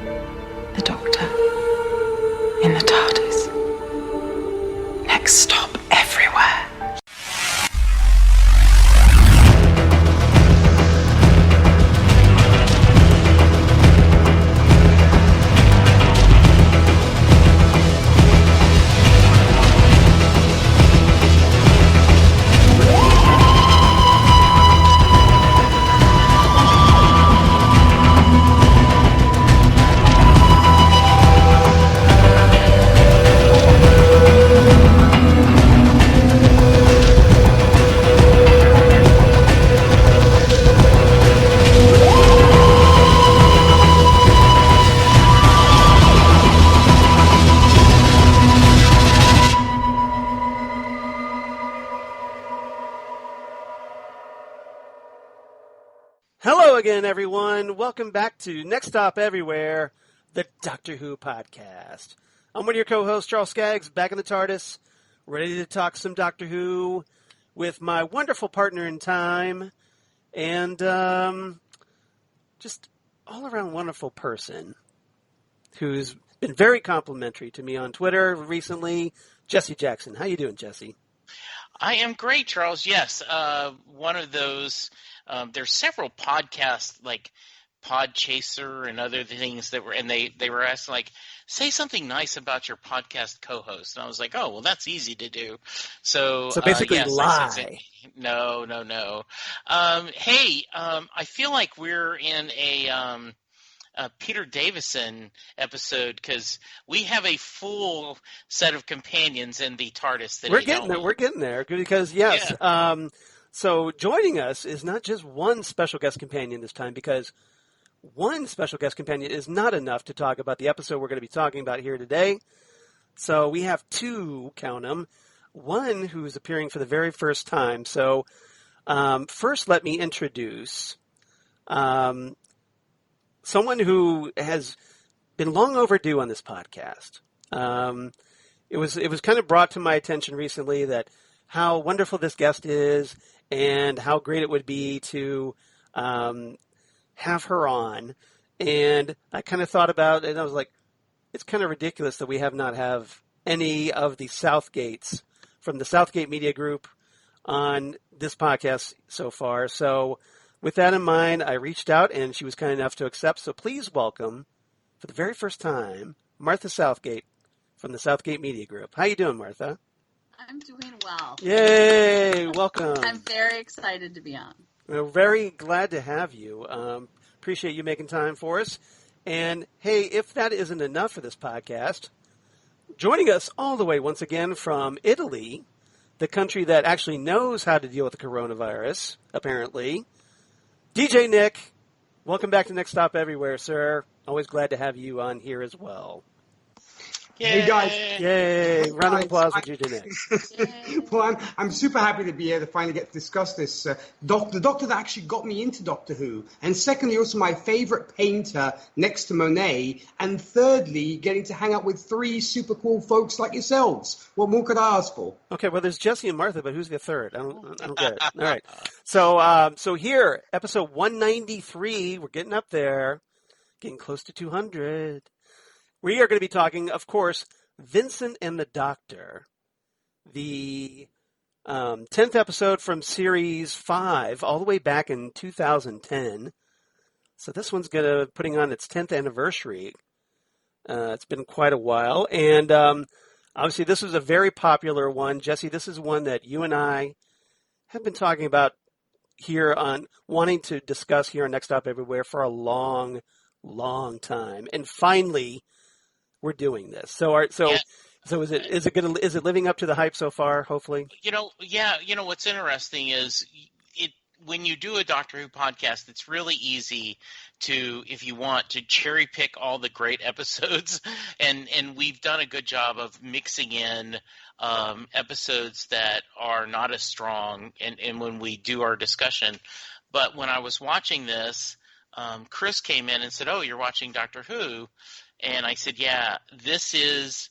The Doctor. In the TARDIS. Next stop, everywhere. Hello again, everyone. Welcome back to Next Stop Everywhere, the Doctor Who podcast. I'm one of your co-hosts, Charles Skaggs, back in the TARDIS, ready to talk some Doctor Who with my wonderful partner in time and just all-around wonderful person who's been very complimentary to me on Twitter recently, Jesse Jackson. How you doing, Jesse? I am great, Charles. Yes, one of those. There's several podcasts like Podchaser and other things that were, and they were asking like, say something nice about your podcast co-host, and I was like, oh, well, that's easy to do. So basically, yes, lie. No. Hey, I feel like we're in a Peter Davison episode because we have a full set of companions in the TARDIS today. We're getting there because yes. Yeah. So joining us is not just one special guest companion this time, because one special guest companion is not enough to talk about the episode we're going to be talking about here today. So we have two, count them, one who's appearing for the very first time. So first let me introduce someone who has been long overdue on this podcast. It was kind of brought to my attention recently that how wonderful this guest is and how great it would be to have her on. And I kind of thought about it, and I was like, it's kind of ridiculous that we have not have any of the Southgates from the Southgate Media Group on this podcast so far. So with that in mind, I reached out, and she was kind enough to accept. So please welcome, for the very first time, Martha Southgate from the Southgate Media Group. How you doing, Martha? I'm doing well. Yay! Welcome. I'm very excited to be on. We're very glad to have you. Appreciate you making time for us. And, hey, if that isn't enough for this podcast, joining us all the way once again from Italy, the country that actually knows how to deal with the coronavirus, apparently, DJ Nick, welcome back to Next Stop Everywhere, sir. Always glad to have you on here as well. Hey guys! Yay! Round of applause for DJ Nick. Well, I'm super happy to be here to finally get to discuss this. The doctor that actually got me into Doctor Who, and secondly, also my favourite painter next to Monet, and thirdly, getting to hang out with three super cool folks like yourselves. What more could I ask for? Okay, well, there's Jesse and Martha, but who's the third? I don't get it. All right. So here, episode 193, we're getting up there, getting close to 200. We are going to be talking, of course, Vincent and the Doctor, the 10th episode from Series 5, all the way back in 2010. So this one's going to putting on its 10th anniversary. It's been quite a while. And obviously this was a very popular one. Jesse, this is one that you and I have been talking about here on, wanting to discuss here on Next Stop Everywhere for a long, long time. And finally, we're doing this. So is it living up to the hype so far? Hopefully, what's interesting is when you do a Doctor Who podcast, it's really easy to, if you want, to cherry pick all the great episodes, and we've done a good job of mixing in episodes that are not as strong, and when we do our discussion. But when I was watching this, Chris came in and said, "Oh, you're watching Doctor Who." And I said, yeah, this is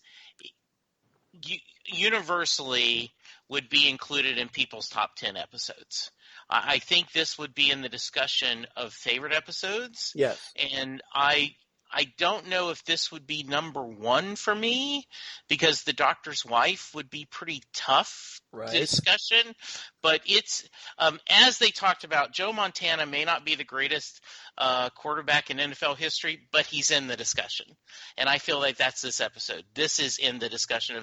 universally would be included in people's top 10 episodes. I think this would be in the discussion of favorite episodes. Yes. And I I don't know if this would be number one for me, because The Doctor's Wife would be pretty tough discussion. But it's, as they talked about, Joe Montana may not be the greatest quarterback in NFL history, but he's in the discussion. And I feel like that's this episode. This is in the discussion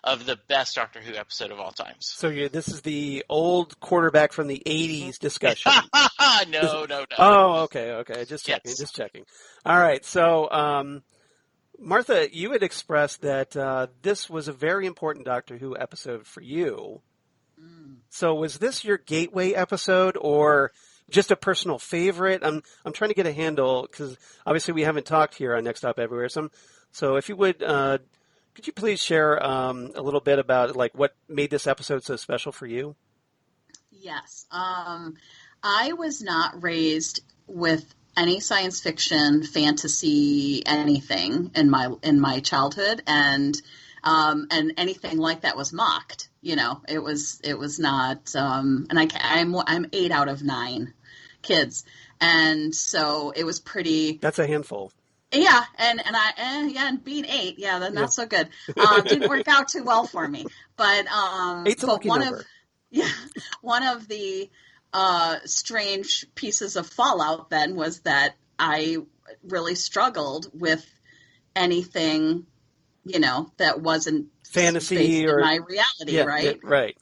of the best Doctor Who episode of all times. So this is the old quarterback from the 80s discussion. No. Oh, okay. Just checking. Yes. Just checking. All right. So, Martha, you had expressed that this was a very important Doctor Who episode for you. So was this your gateway episode or just a personal favorite? I'm trying to get a handle because obviously we haven't talked here on Next Stop Everywhere. So if you would, could you please share a little bit about like what made this episode so special for you? Yes. I was not raised with any science fiction, fantasy, anything in my childhood, and anything like that was mocked. You know, it was not. And I'm 8 out of 9 kids, and so it was pretty. That's a handful. Yeah, and being 8, that's not so good. Didn't work out too well for me, but 8's a lucky number. One of the strange pieces of fallout then was that I really struggled with anything, that wasn't fantasy or my reality, right? Yeah, right.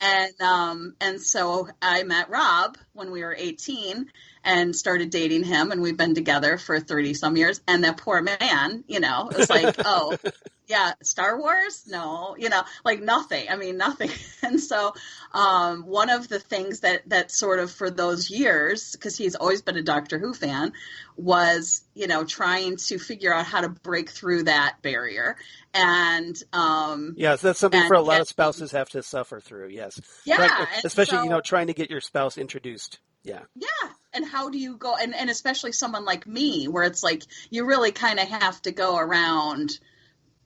And so I met Rob when we were 18 and started dating him, and we've been together for 30 some years. And that poor man, it was like, oh, yeah, Star Wars? No, like nothing. I mean, nothing. And so one of the things that sort of for those years, because he's always been a Doctor Who fan, was, trying to figure out how to break through that barrier. And yes, that's something for a lot of spouses have to suffer through. Yes. Yeah. Especially, trying to get your spouse introduced. Yeah. Yeah. And how do you go? And especially someone like me, where it's like you really kind of have to go around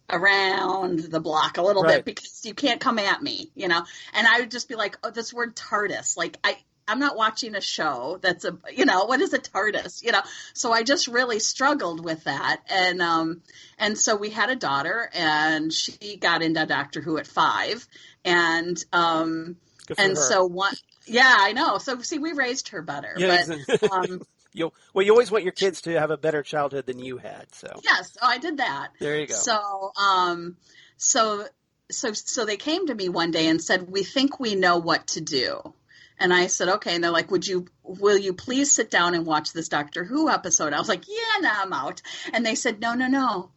the block a little bit because you can't come at me, And I would just be like, oh, this word TARDIS, like I'm not watching a show that's what is a TARDIS, So I just really struggled with that. And so we had a daughter and she got into Doctor Who at 5. And so one, yeah, I know. So see, we raised her better, but, you always want your kids to have a better childhood than you had. So yes, I did that. There you go. So they came to me one day and said, "We think we know what to do." And I said, "Okay." And they're like, "Will you please sit down and watch this Doctor Who episode?" I was like, "Yeah, no, I'm out." And they said, "No,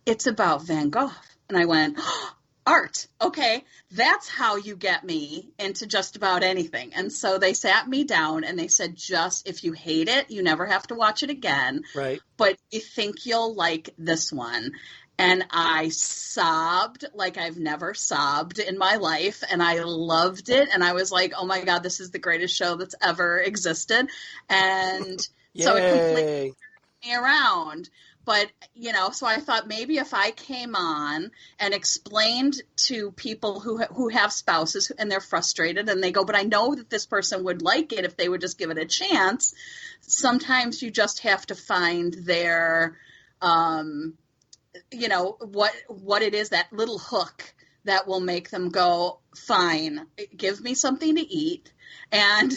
it's about Van Gogh." And I went, oh, art. Okay, that's how you get me into just about anything. And so they sat me down and they said, just if you hate it, you never have to watch it again. Right. But you think you'll like this one. And I sobbed like I've never sobbed in my life. And I loved it. And I was like, oh my God, this is the greatest show that's ever existed. And so it completely turned me around. But, so I thought maybe if I came on and explained to people who have spouses and they're frustrated and they go, but I know that this person would like it if they would just give it a chance. Sometimes you just have to find their, what it is, that little hook that will make them go, fine, give me something to eat and,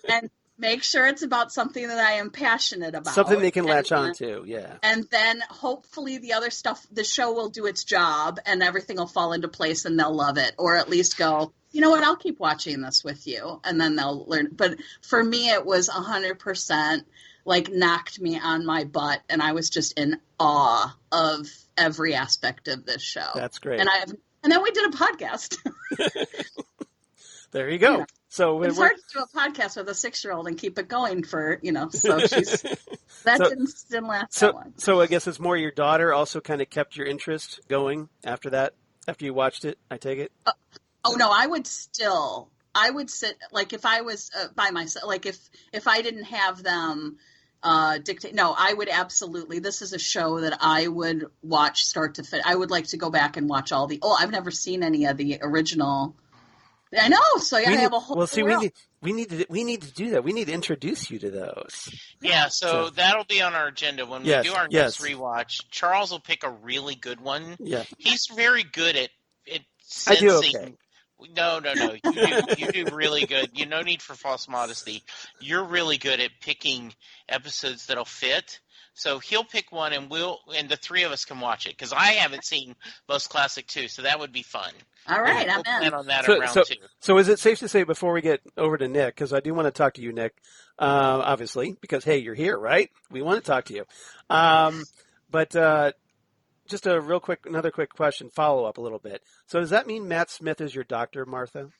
and make sure it's about something that I am passionate about. Something they can latch on to, yeah. And then hopefully the other stuff, the show will do its job and everything will fall into place and they'll love it. Or at least go, you know what, I'll keep watching this with you. And then they'll learn. But for me, it was 100% like knocked me on my butt. And I was just in awe of every aspect of this show. That's great. And then we did a podcast. There you go. Yeah. So it's hard to do a podcast with a 6-year-old and keep it going for, so didn't last that long. So I guess it's more your daughter also kind of kept your interest going after that, after you watched it, I take it? No, I would sit, like if I was by myself, like if I didn't have them dictate, no, I would absolutely, this is a show that I would watch start to finish. I would like to go back and watch I've never seen any of the original. I know, so I have a whole. Well, see, We need to do that. We need to introduce you to those. Yeah, so that'll be on our agenda when we do our next rewatch. Charles will pick a really good one. Yeah. He's very good at I do sensing. okay. No. You do really good. No need for false modesty. You're really good at picking episodes that'll fit. So he'll pick one, and the three of us can watch it, because I haven't seen Most Classic 2, so that would be fun. All right, we'll I'm in. plan on that at round 2. So is it safe to say, before we get over to Nick, because I do want to talk to you, Nick, obviously, because, hey, you're here, right? We want to talk to you. But just another quick question, follow up a little bit. So does that mean Matt Smith is your doctor, Martha?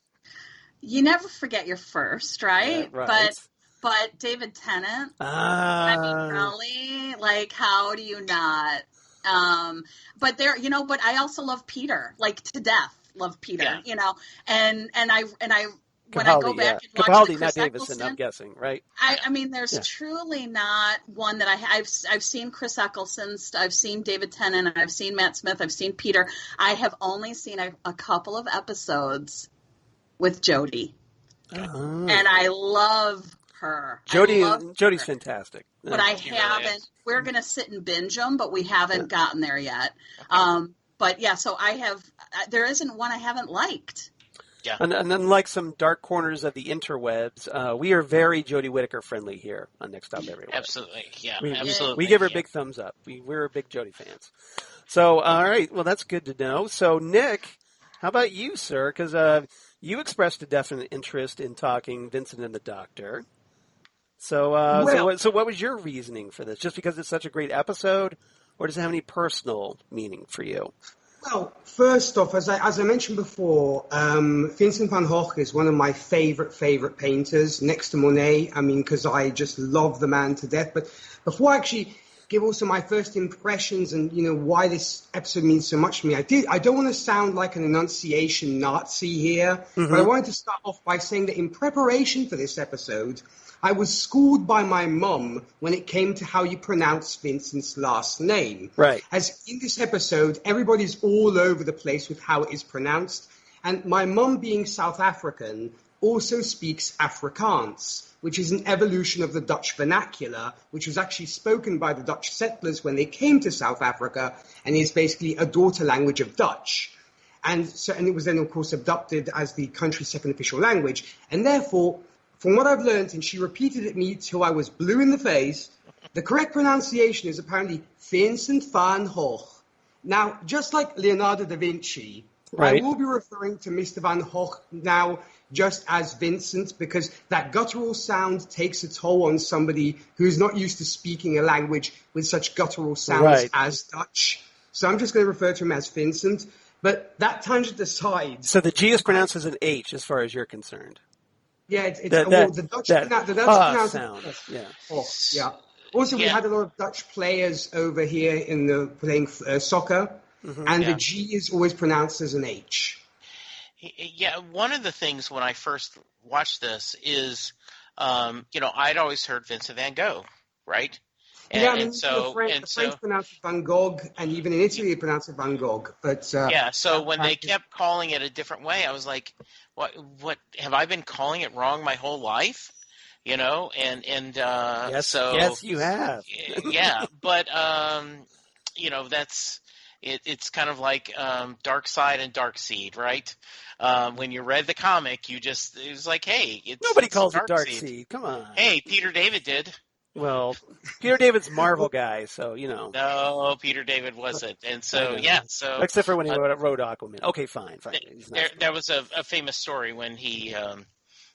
You never forget your first, right? Yeah, right. But David Tennant, I mean, really? Like, how do you not? But I also love Peter, like, to death. Love Peter, and I when I go back and watch Capaldi, Chris not Davison, Eccleston, I'm guessing, right? I mean, there's truly not one that I've seen Chris Eccleston's, I've seen David Tennant, I've seen Matt Smith, I've seen Peter. I have only seen a couple of episodes with Jodie, and I love her. Jodie's fantastic. But I haven't. Really, we're going to sit and binge them, but we haven't gotten there yet. But yeah, so I have. There isn't one I haven't liked. Yeah, and unlike some dark corners of the interwebs, we are very Jodie Whittaker friendly here on Next Stop Everywhere. Absolutely, yeah, absolutely. We give her big thumbs up. We're big Jodie fans. So, all right, well, that's good to know. So, Nick, how about you, sir? Because you expressed a definite interest in talking Vincent and the Doctor. So what was your reasoning for this? Just because it's such a great episode, or does it have any personal meaning for you? Well, first off, as I mentioned before, Vincent van Gogh is one of my favorite painters, next to Monet. I mean, because I just love the man to death. But before I actually give also my first impressions and, why this episode means so much to me, I don't want to sound like an enunciation Nazi here, but I wanted to start off by saying that in preparation for this episode, I was schooled by my mum when it came to how you pronounce Vincent's last name. Right. As in this episode, everybody's all over the place with how it is pronounced. And my mum, being South African, also speaks Afrikaans, which is an evolution of the Dutch vernacular, which was actually spoken by the Dutch settlers when they came to South Africa, and is basically a daughter language of Dutch. And it was then, of course, adopted as the country's second official language. And therefore, from what I've learned, and she repeated it me till I was blue in the face, the correct pronunciation is apparently Vincent van Gogh. Now, just like Leonardo da Vinci, right, I will be referring to Mr. Van Gogh now just as Vincent, because that guttural sound takes a toll on somebody who's not used to speaking a language with such guttural sounds as Dutch. So I'm just going to refer to him as Vincent. But that tangent aside... So the G is pronounced as an H as far as you're concerned. Yeah, the Dutch sound. Yeah. Also, we had a lot of Dutch players over here playing soccer, and the G is always pronounced as an H. Yeah, one of the things when I first watched this is, I'd always heard Vincent van Gogh, right? The French pronounce it Van Gogh, and even in Italy they pronounce it Van Gogh. But so when they kept calling it a different way, I was like, "What have I been calling it wrong my whole life?" Yes, you have. Yeah, but that's it. It's kind of like Dark Side and Dark Seed, right? When you read the comic, it was like, hey, nobody calls it Dark Seed. Come on. Hey, Peter David did. Well, Peter David's Marvel guy, so No, Peter David wasn't, and so except for when he wrote Aquaman. Okay, fine. There was a famous story when he,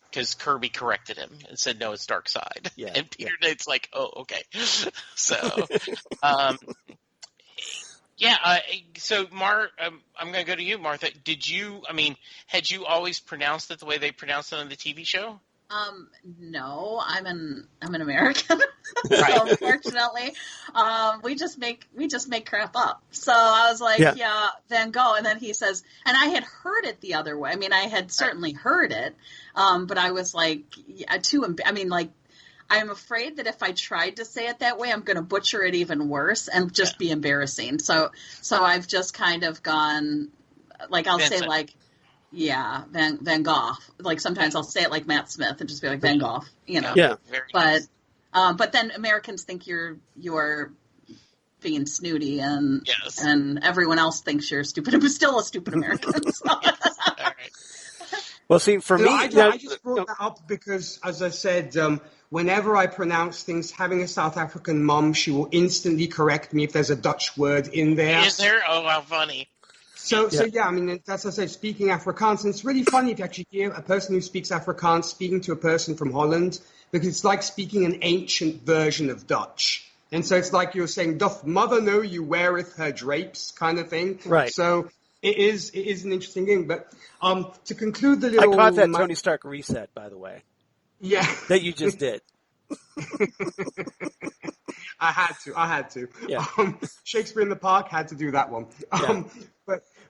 because Kirby corrected him and said, "No, it's Dark Side," and Peter David's like, "Oh, okay." So, so I'm going to go to you, Martha. Had you always pronounced it the way they pronounced it on the TV show? No, I'm an American. So unfortunately, we just make crap up. So I was like, Van Gogh. And then he says, and I had heard it the other way. I mean, I had certainly heard it. But I was like, I'm afraid that if I tried to say it that way, I'm going to butcher it even worse and just be embarrassing. So I've just kind of gone, like, I'll Vincent. Say like, Yeah, Van Gogh. Like sometimes I'll say it like Matt Smith and just be like Van Gogh, Yeah. Very But nice. but then Americans think you're being snooty, and Yes. and everyone else thinks you're stupid, but still a stupid American. So. All right. Well, see, for me, I just brought that up because, as I said, whenever I pronounce things, having a South African mum, she will instantly correct me if there's a Dutch word in there. Is there? Oh, how funny. So yeah, I mean, that's what I say, speaking Afrikaans. And it's really funny if you actually hear a person who speaks Afrikaans speaking to a person from Holland, because it's like speaking an ancient version of Dutch. And so it's like you're saying, doth mother know you weareth her drapes kind of thing. Right. So it is an interesting thing. But to conclude the I little... caught that Tony Stark reset, by the way, Yeah. that you just did. I had to. Yeah. Shakespeare in the Park had to do that one. Yeah.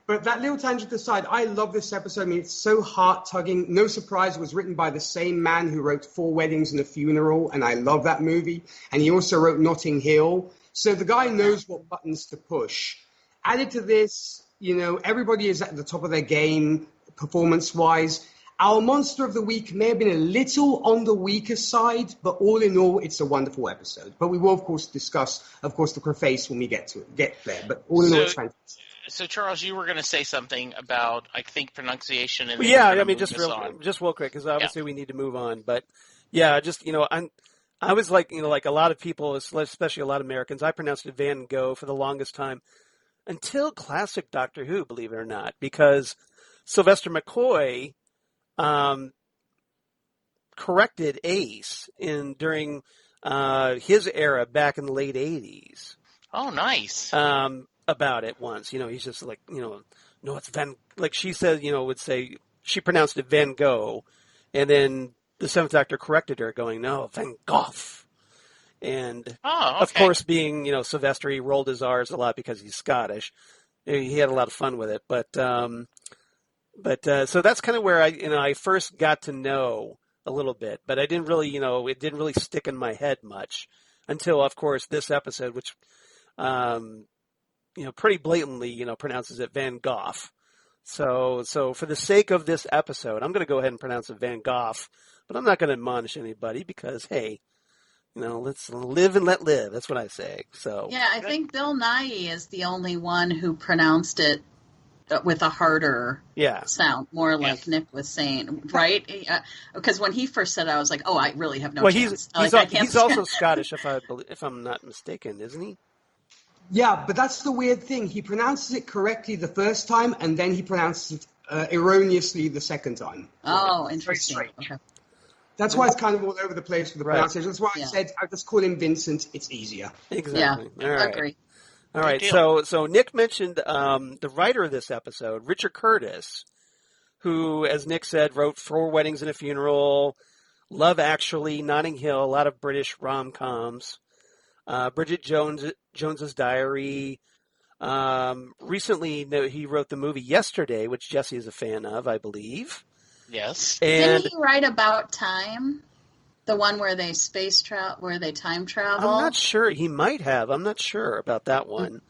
But that little tangent aside, I love this episode. I mean, it's so heart-tugging. No surprise, it was written by the same man who wrote 4 Weddings and a Funeral, and I love that movie. And he also wrote Notting Hill. So the guy knows what buttons to push. Added to this, everybody is at the top of their game performance-wise. Our Monster of the Week may have been a little on the weaker side, but all in all, it's a wonderful episode. But we will, of course, discuss, the preface when we get there. But all in all, it's fantastic. So, Charles, you were going to say something about, I think, pronunciation. And just real quick, because obviously we need to move on. But yeah, just I was like like a lot of people, especially a lot of Americans, I pronounced it Van Gogh for the longest time until classic Doctor Who, believe it or not, because Sylvester McCoy corrected Ace during his era back in the late 80s. Oh, nice. About it once. He's just like, no, it's Van, like she said, would say, she pronounced it Van Gogh, and then the Seventh Doctor corrected her, going, no, Van Gogh. And, of course, being, Sylvester, he rolled his R's a lot because he's Scottish. He had a lot of fun with it. But so that's kind of where I first got to know a little bit, but I didn't really, it didn't really stick in my head much until, of course, this episode, which, pretty blatantly, pronounces it Van Gogh. So for the sake of this episode, I'm going to go ahead and pronounce it Van Gogh, but I'm not going to admonish anybody because, hey, let's live and let live. That's what I say. So yeah, I think Bill Nighy is the only one who pronounced it with a harder sound, more like Nick was saying, right? Because when he first said it, I was like, oh, I really have no chance. He's also Scottish, if I'm not mistaken, isn't he? Yeah, but that's the weird thing. He pronounces it correctly the first time, and then he pronounces it erroneously the second time. Oh, interesting. Okay. That's why it's kind of all over the place with the pronunciation. That's why I said I just call him Vincent. It's easier. Exactly. Yeah, all right. agree. All right. So Nick mentioned the writer of this episode, Richard Curtis, who, as Nick said, wrote 4 Weddings and a Funeral, Love Actually, Notting Hill, a lot of British rom-coms. Bridget Jones's Diary. Recently, he wrote the movie Yesterday, which Jesse is a fan of, I believe. Yes. And didn't he write About Time? The one where they where they time travel? I'm not sure. He might have. I'm not sure about that one.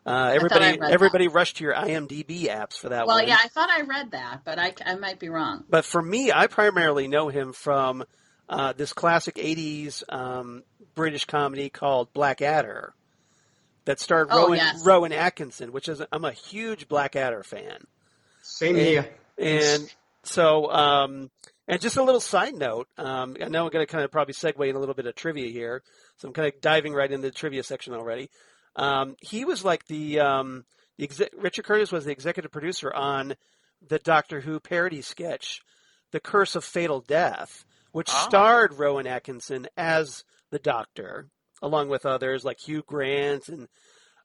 Everybody rushed to your IMDb apps for that one. Well, yeah, I thought I read that, but I might be wrong. But for me, I primarily know him from this classic 80s British comedy called Blackadder that starred Rowan Atkinson, which is, I'm a huge Blackadder fan. Same here. And so, and just a little side note, I know I'm going to kind of probably segue in a little bit of trivia here, so I'm kind of diving right into the trivia section already. He was like Richard Curtis was the executive producer on the Doctor Who parody sketch, The Curse of Fatal Death, which starred Rowan Atkinson as the Doctor, along with others like Hugh Grant and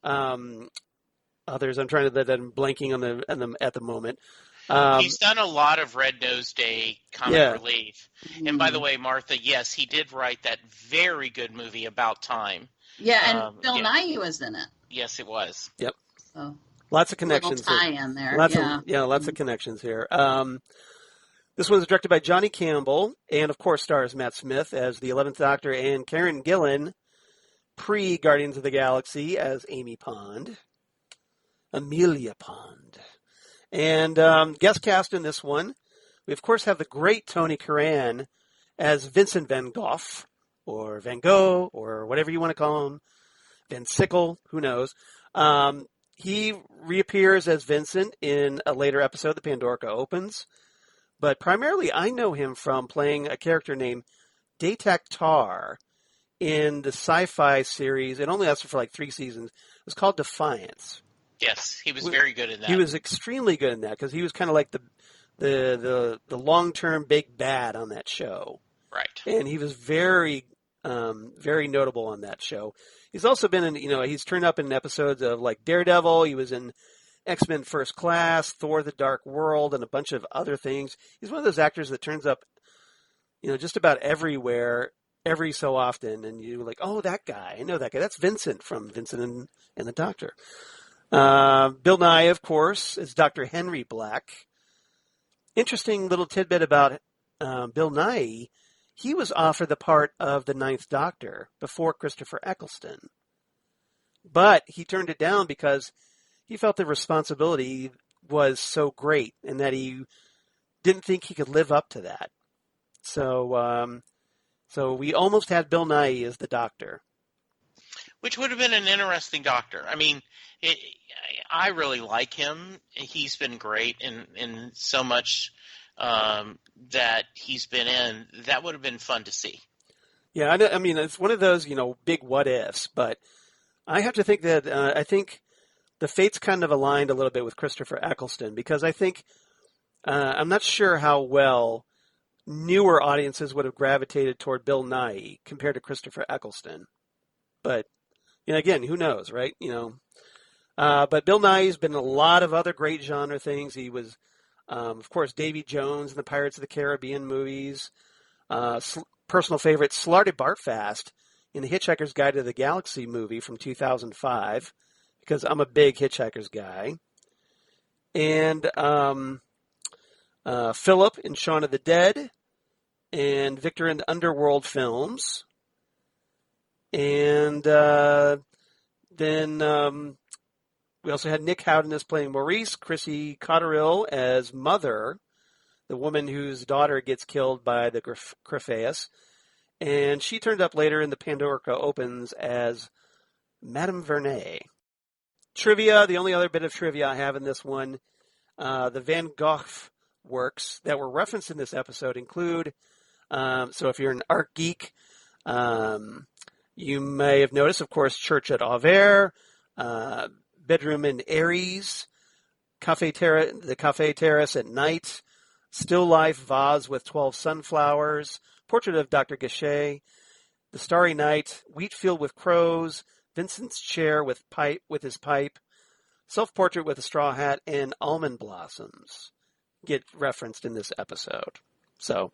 others. I'm blanking on them at the moment. He's done a lot of Red Nose Day comic relief. And by the way, Martha, yes, he did write that very good movie About Time. Yeah, and Bill Nighy was in it. Yes, it was. Yep. So, lots of connections. Little tie-in there. Lots of connections here. This one was directed by Johnny Campbell, and of course stars Matt Smith as the 11th Doctor and Karen Gillan, pre-Guardians of the Galaxy, as Amelia Pond. And guest cast in this one, we of course have the great Tony Curran as Vincent van Gogh, or Van Gogh, or whatever you want to call him, Van Sickle, who knows. He reappears as Vincent in a later episode, The Pandorica Opens. But primarily, I know him from playing a character named Datak Tar in the sci-fi series. It only lasted for like 3 seasons. It was called Defiance. Yes, he was very good in that. He was extremely good in that because he was kind of like the long-term big bad on that show. Right. And he was very, very notable on that show. He's also been in, he's turned up in episodes of like Daredevil. He was in X-Men First Class, Thor: The Dark World, and a bunch of other things. He's one of those actors that turns up, just about everywhere, every so often, and you're like, oh, that guy, I know that guy. That's Vincent from Vincent and the Doctor. Bill Nighy, of course, is Dr. Henry Black. Interesting little tidbit about Bill Nighy. He was offered the part of the Ninth Doctor before Christopher Eccleston. But he turned it down because he felt the responsibility was so great and that he didn't think he could live up to that. So we almost had Bill Nighy as the Doctor. Which would have been an interesting Doctor. I mean, I really like him. He's been great in so much that he's been in. That would have been fun to see. Yeah, I mean, it's one of those, big what ifs, but I have to think that I think the fates kind of aligned a little bit with Christopher Eccleston because I think I'm not sure how well newer audiences would have gravitated toward Bill Nighy compared to Christopher Eccleston. But, again, who knows, right? But Bill Nighy's been in a lot of other great genre things. He was, of course, Davy Jones in the Pirates of the Caribbean movies. Personal favorite, Slarty Bartfast in the Hitchhiker's Guide to the Galaxy movie from 2005, because I'm a big Hitchhiker's guy. And Philip in Shaun of the Dead, and Victor in the Underworld films. And then we also had Nick Howden as playing Maurice, Chrissy Cotterill as Mother, the woman whose daughter gets killed by the Crephaeus. And she turned up later in the Pandorica Opens as Madame Vernet. Trivia, the only other bit of trivia I have in this one, the Van Gogh works that were referenced in this episode include, so if you're an art geek, you may have noticed, of course, Church at Auvers, Bedroom in Aries, the Café Terrace at Night, Still Life vase with 12 sunflowers, Portrait of Dr. Gachet, The Starry Night, Wheat Field with Crows, Vincent's Chair with his pipe, Self-Portrait with a Straw Hat, and Almond Blossoms get referenced in this episode. So,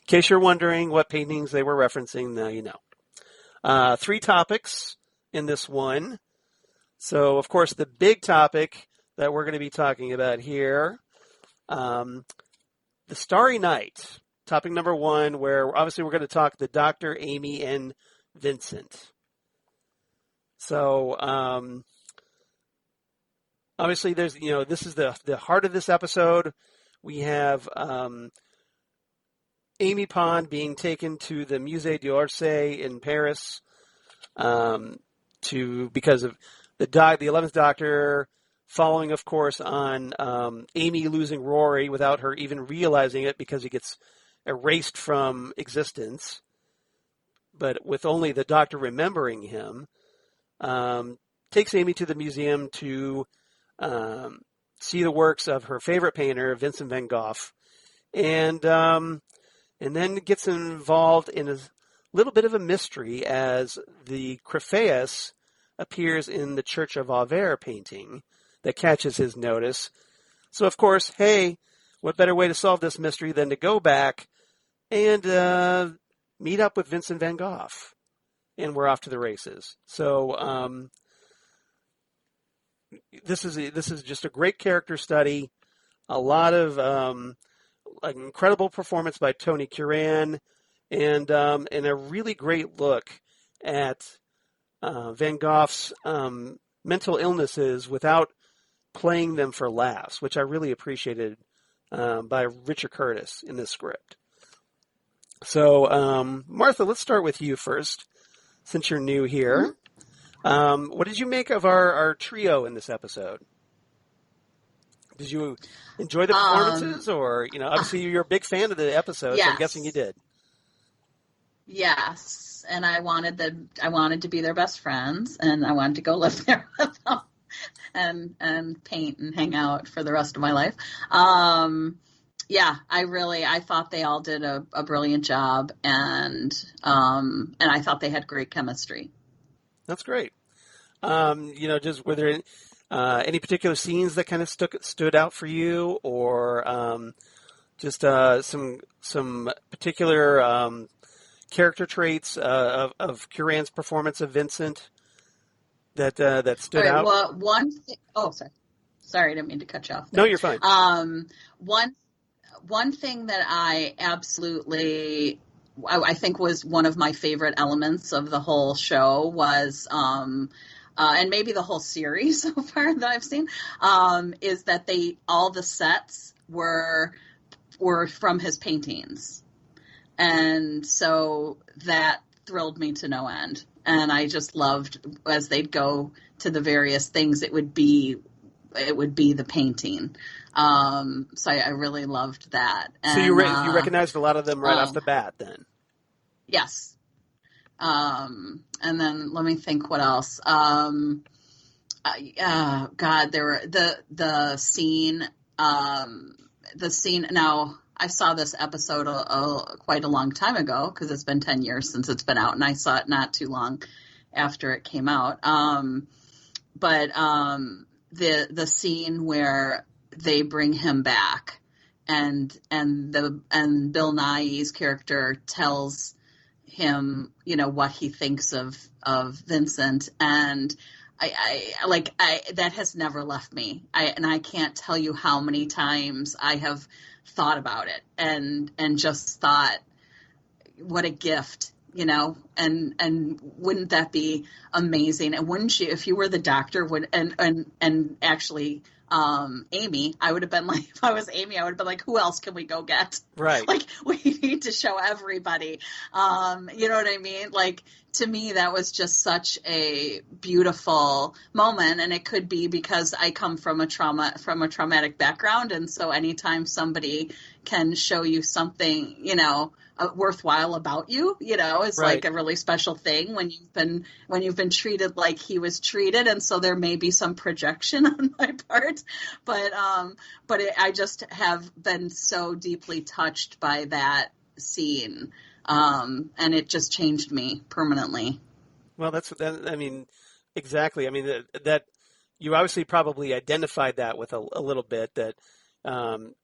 in case you're wondering what paintings they were referencing, now you know. 3 topics in this one. So, of course, the big topic that we're going to be talking about here, The Starry Night, topic number 1, where obviously we're going to talk the Doctor, Amy, and Vincent. So, obviously there's, this is the heart of this episode. We have Amy Pond being taken to the Musée d'Orsay in Paris because of the 11th Doctor following, of course, on Amy losing Rory without her even realizing it because he gets erased from existence, but with only the Doctor remembering him, takes Amy to the museum to see the works of her favorite painter, Vincent van Gogh, and then gets involved in a little bit of a mystery as the Crephaeus appears in the Church of Auvers painting that catches his notice. So, of course, hey, what better way to solve this mystery than to go back and meet up with Vincent van Gogh? And we're off to the races. So this is just a great character study. A lot of incredible performance by Tony Curran, and a really great look at Van Gogh's mental illnesses without playing them for laughs, which I really appreciated by Richard Curtis in this script. So, Martha, let's start with you first, since you're new here. What did you make of our trio in this episode? Did you enjoy the performances, or obviously you're a big fan of the episode, so I'm guessing you did. Yes, and I wanted to be their best friends, and I wanted to go live there with them and paint and hang out for the rest of my life. I thought they all did a brilliant job, and I thought they had great chemistry. That's great. Just were there any particular scenes that kind of stood out for you, or just some particular character traits of Curran's performance of Vincent that stood out? Well, sorry, I didn't mean to cut you off there. No, you're fine. One thing that I absolutely, I think was one of my favorite elements of the whole show was, and maybe the whole series so far that I've seen, is that all the sets were from his paintings. And so that thrilled me to no end. And I just loved, as they'd go to the various things, it would be the painting. So I really loved that. And, so you recognized a lot of them right off the bat then? Yes. And then let me think what else. God, there were the scene. Now, I saw this episode quite a long time ago because it's been 10 years since it's been out, and I saw it not too long after it came out. But the scene where they bring him back, and Bill Nighy's character tells him, what he thinks of Vincent, and I that has never left me. I can't tell you how many times I have thought about it and just thought, what a gift, and wouldn't that be amazing? And wouldn't you, if you were the doctor, and actually Amy, I would have been like, if I was Amy, I would have been like, who else can we go get? Right. Like, we need to show everybody. You know what I mean? Like, to me, that was just such a beautiful moment, and it could be because I come from a traumatic background, and so anytime somebody can show you something, worthwhile about you, is right. Like a really special thing when you've been treated like he was treated, and so there may be some projection on my part, but I just have been so deeply touched by that scene. And it just changed me permanently. Well, exactly. That you obviously probably identified that with a little bit, that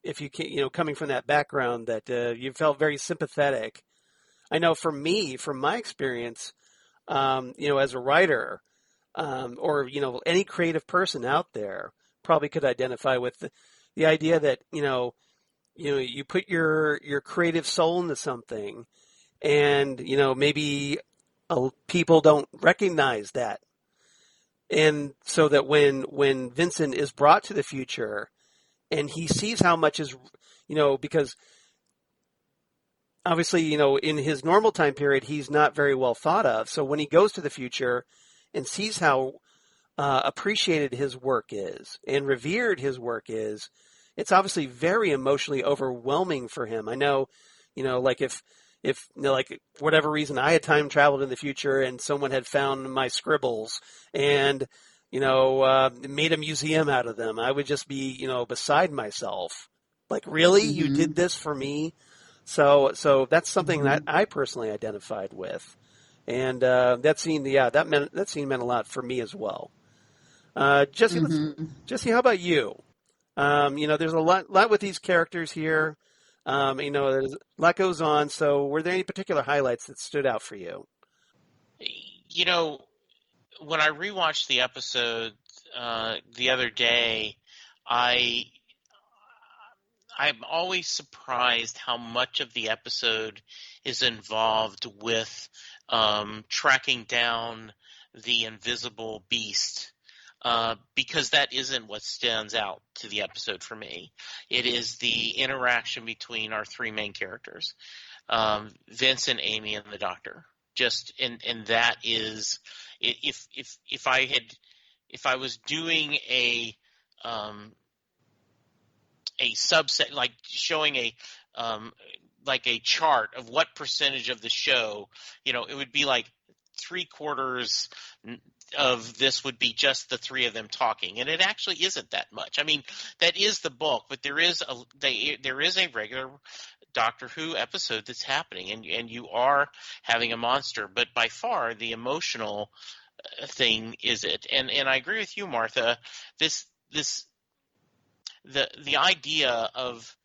if you can, coming from that background, that you felt very sympathetic. I know for me, from my experience, as a writer, or any creative person out there probably could identify with the idea that you put your creative soul into something. And, maybe people don't recognize that. And so that when Vincent is brought to the future and he sees how much is, because obviously, in his normal time period, he's not very well thought of. So when he goes to the future and sees how appreciated his work is and revered his work is, it's obviously very emotionally overwhelming for him. I know, like if like whatever reason I had time traveled in the future and someone had found my scribbles and, made a museum out of them, I would just be, beside myself. Like, really? Mm-hmm. You did this for me? So that's something that I personally identified with. And that scene meant a lot for me as well. Jesse, Jesse, how about you? There's a lot with these characters here. There's a lot goes on. So were there any particular highlights that stood out for you? When I rewatched the episode the other day, I'm always surprised how much of the episode is involved with tracking down the invisible beast. because that isn't what stands out to the episode for me. It is the interaction between our three main characters, Vincent, Amy, and the Doctor. And that is, if I was doing a subset, like showing a chart of what percentage of the show, it would be like 3/4 of this would be just the three of them talking, and it actually isn't that much. I mean, that is the bulk, but there is a regular Doctor Who episode that's happening, and you are having a monster, but by far the emotional thing is it. And I agree with you, Martha. The idea of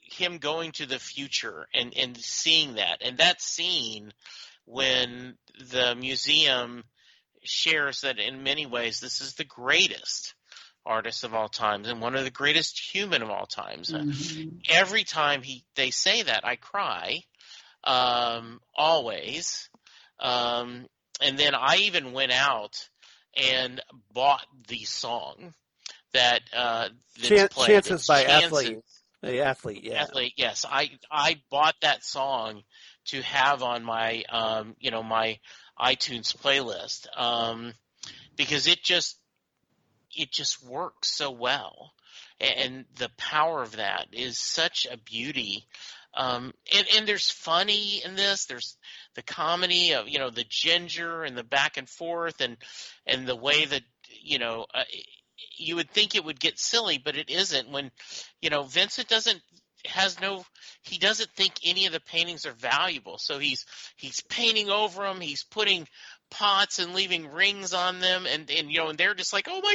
him going to the future and seeing that, and that scene when the museum shares that in many ways this is the greatest artist of all times and one of the greatest human of all times. Mm-hmm. Every time they say that, I cry, always. And then I even went out and bought the song that that's played. Chances by Athlete. The Athlete, yeah. Athlete, yes. I bought that song to have on my my iTunes playlist, because it just works so well, and the power of that is such a beauty. And there's funny in this. There's the comedy of the ginger and the back and forth, and the way that you would think it would get silly, but it isn't. When Vincent doesn't think any of the paintings are valuable, so he's painting over them. He's putting pots and leaving rings on them, and they're just like, oh my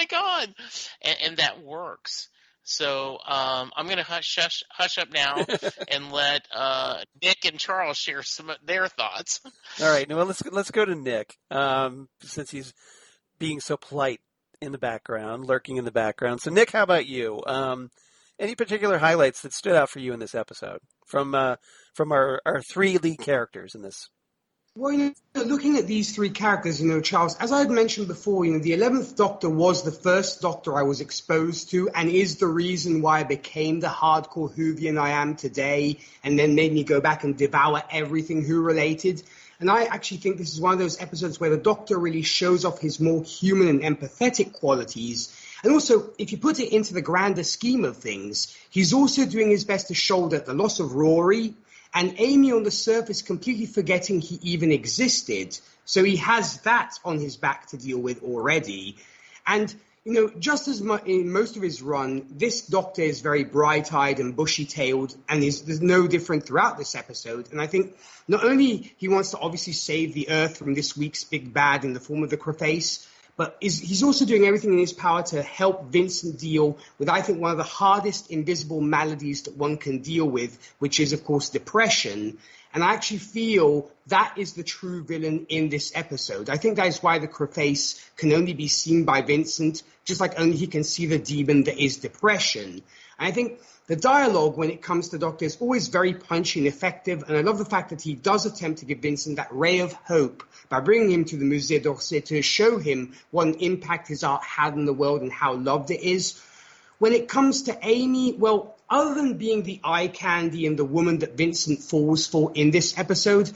god, and that works. So I'm going to hush up now and let Nick and Charles share some of their thoughts. All right, well let's go to Nick, since he's being so polite in the background, lurking in the background. So Nick, how about you? Any particular highlights that stood out for you in this episode from our three lead characters in this? Well, looking at these three characters, Charles, as I had mentioned before, the 11th Doctor was the first Doctor I was exposed to and is the reason why I became the hardcore Whovian I am today, and then made me go back and devour everything Who-related. And I actually think this is one of those episodes where the Doctor really shows off his more human and empathetic qualities. And also, if you put it into the grander scheme of things, he's also doing his best to shoulder the loss of Rory and Amy on the surface completely forgetting he even existed. So he has that on his back to deal with already. And, just as in most of his run, this Doctor is very bright-eyed and bushy-tailed, and there's no different throughout this episode. And I think not only he wants to obviously save the Earth from this week's big bad in the form of the Croface, but he's also doing everything in his power to help Vincent deal with, I think, one of the hardest invisible maladies that one can deal with, which is, of course, depression. And I actually feel that is the true villain in this episode. I think that is why the Croface can only be seen by Vincent, just like only he can see the demon that is depression. And I think the dialogue when it comes to Doctor is always very punchy and effective, and I love the fact that he does attempt to give Vincent that ray of hope by bringing him to the Musée d'Orsay to show him what an impact his art had in the world and how loved it is. When it comes to Amy, well, other than being the eye candy and the woman that Vincent falls for in this episode,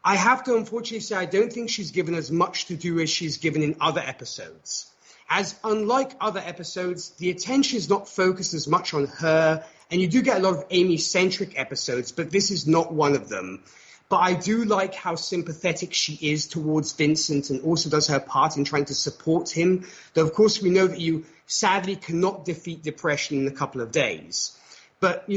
I have to unfortunately say I don't think she's given as much to do as she's given in other episodes. As unlike other episodes, the attention is not focused as much on her, and you do get a lot of Amy-centric episodes, but this is not one of them. But I do like how sympathetic she is towards Vincent and also does her part in trying to support him. Though, of course, we know that you sadly cannot defeat depression in a couple of days. But,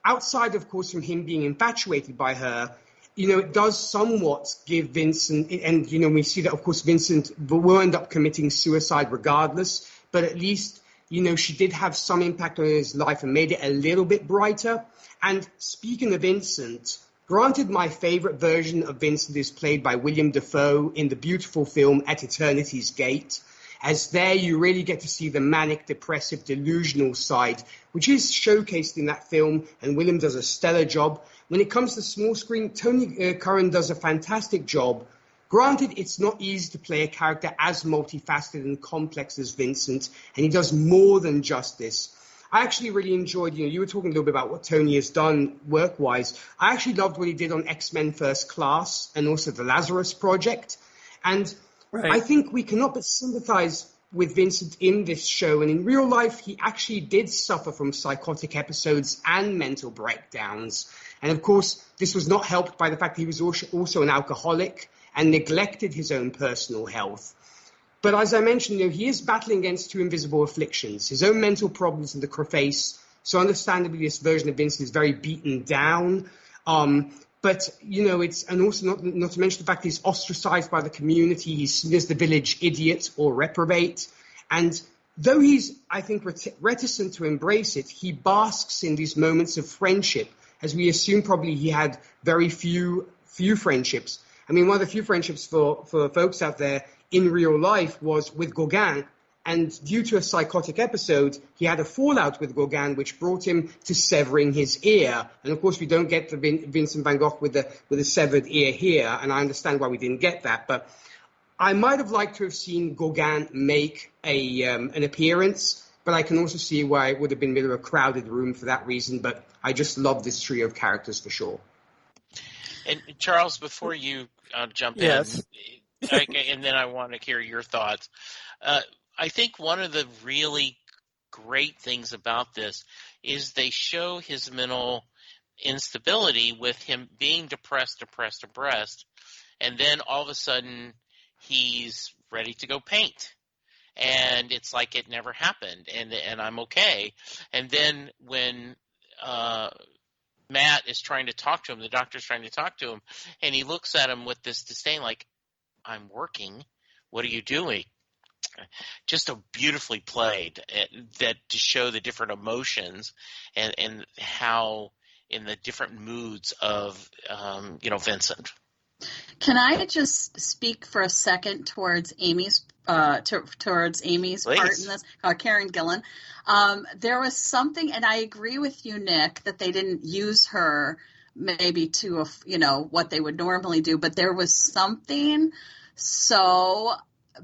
outside, of course, from him being infatuated by her, it does somewhat give Vincent, and, we see that, of course, Vincent will end up committing suicide regardless, but at least, she did have some impact on his life and made it a little bit brighter. And speaking of Vincent, granted, my favorite version of Vincent is played by William Dafoe in the beautiful film At Eternity's Gate, as there you really get to see the manic, depressive, delusional side, which is showcased in that film, and William does a stellar job. When it comes to small screen, Tony Curran does a fantastic job. Granted, it's not easy to play a character as multifaceted and complex as Vincent, and he does more than just this. I actually really enjoyed, you were talking a little bit about what Tony has done work-wise. I actually loved what he did on X-Men First Class and also the Lazarus Project. And I think we cannot but sympathize with Vincent in this show. And in real life, he actually did suffer from psychotic episodes and mental breakdowns. And of course, this was not helped by the fact he was also an alcoholic and neglected his own personal health. But as I mentioned, he is battling against two invisible afflictions, his own mental problems and the crevasse. So understandably, this version of Vincent is very beaten down. But, it's, and also not to mention the fact he's ostracized by the community. He's seen as the village idiot or reprobate. And though he's, I think, reticent to embrace it, he basks in these moments of friendship, as we assume probably he had very few friendships. I mean, one of the few friendships for folks out there in real life was with Gauguin, and due to a psychotic episode, he had a fallout with Gauguin, which brought him to severing his ear. And of course, we don't get the Vincent van Gogh with a severed ear here, and I understand why we didn't get that. But I might have liked to have seen Gauguin make an appearance, but I can also see why it would have been a bit of a crowded room for that reason. But I just love this trio of characters for sure. And Charles, before you jump in, and then I want to hear your thoughts. I think one of the really great things about this is they show his mental instability with him being depressed, and then all of a sudden he's ready to go paint. And it's like it never happened, and I'm okay. And then when Matt is trying to talk to him, the doctor's trying to talk to him, and he looks at him with this disdain like, I'm working. What are you doing? Just a beautifully played that to show the different emotions and how in the different moods of Vincent. Can I just speak for a second towards Amy's part in this? Karen Gillan. There was something, and I agree with you, Nick, that they didn't use her maybe to what they would normally do, but there was something so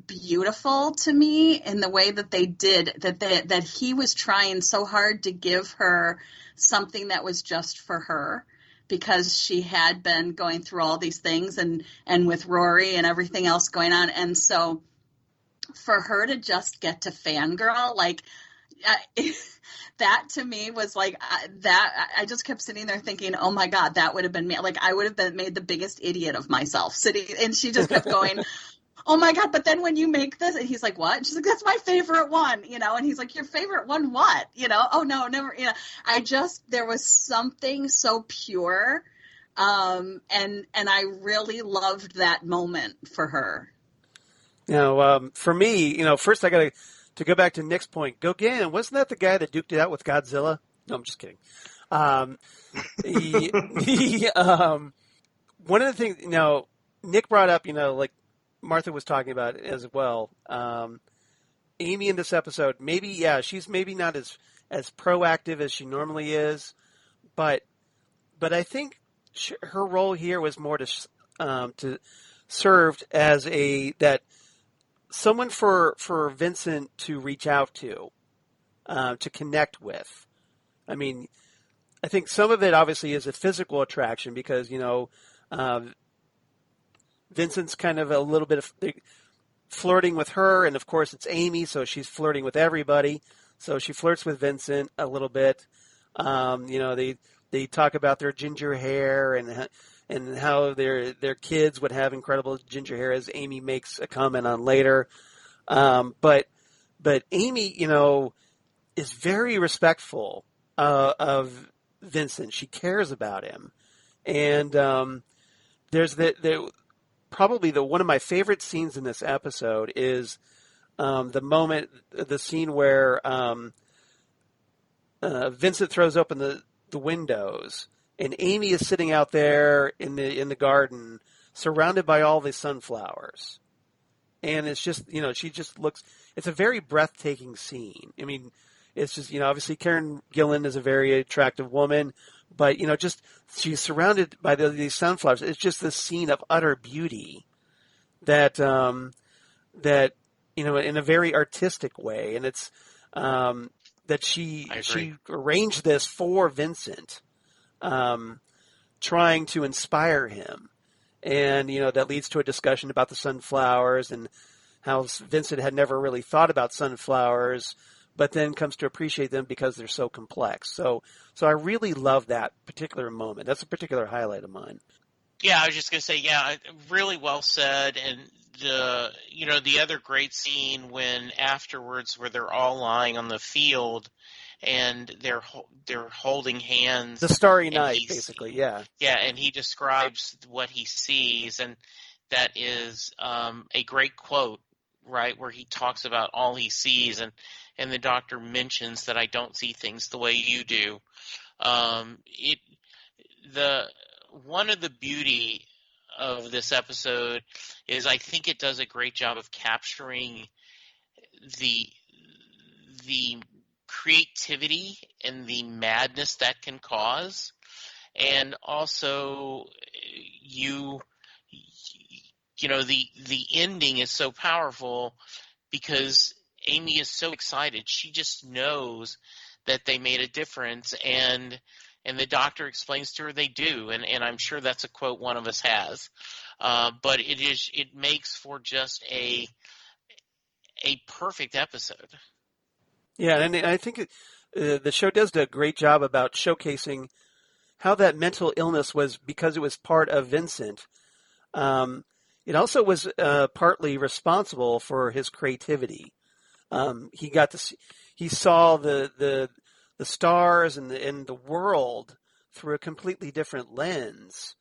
beautiful to me in the way that they did that he was trying so hard to give her something that was just for her, because she had been going through all these things and with Rory and everything else going on. And so for her to just get to fangirl, like that to me was like that. I just kept sitting there thinking, oh my God, that would have been me. Like I would have made the biggest idiot of myself sitting. And she just kept going, oh my God, but then when you make this, and he's like, what? And she's like, that's my favorite one, and he's like, your favorite one, what? Oh no, never, there was something so pure. And I really loved that moment for her. For me, first I got to go back to Nick's point. Gauguin, wasn't that the guy that duked it out with Godzilla? No, I'm just kidding. One of the things, Nick brought up, like Martha was talking about as well. Amy in this episode, she's maybe not as proactive as she normally is, but I think her role here was more to served as that someone for Vincent to reach out to connect with. I mean, I think some of it obviously is a physical attraction because, Vincent's kind of a little bit of flirting with her, and of course it's Amy, so she's flirting with everybody. So she flirts with Vincent a little bit. They talk about their ginger hair and how their kids would have incredible ginger hair, as Amy makes a comment on later. But Amy, is very respectful of Vincent. She cares about him, and there's probably one of my favorite scenes in this episode is the scene where Vincent throws open the windows, and Amy is sitting out there in the garden, surrounded by all these sunflowers, and it's just she just looks. It's a very breathtaking scene. I mean, it's just obviously Karen Gillan is a very attractive woman, but just she's surrounded by these sunflowers. It's just this scene of utter beauty that in a very artistic way, and it's that she arranged this for Vincent, trying to inspire him, and that leads to a discussion about the sunflowers and how Vincent had never really thought about sunflowers, but then comes to appreciate them because they're so complex. So I really love that particular moment. That's a particular highlight of mine. Yeah, I was just going to say, really well said. And the other great scene when afterwards, where they're all lying on the field and they're holding hands. The Starry Night, basically, yeah. Yeah, and he describes what he sees, and that is a great quote, right, where he talks about all he sees, and the doctor mentions that I don't see things the way you do. One of the beauty of this episode is I think it does a great job of capturing the creativity and the madness that can cause, and also the ending is so powerful because Amy is so excited. She just knows that they made a difference, and the doctor explains to her they do, and I'm sure that's a quote one of us has. But it makes for just a perfect episode. Yeah, and I think the show does a great job about showcasing how that mental illness was because it was part of Vincent. It also was partly responsible for his creativity. He saw the stars and the world through a completely different lens,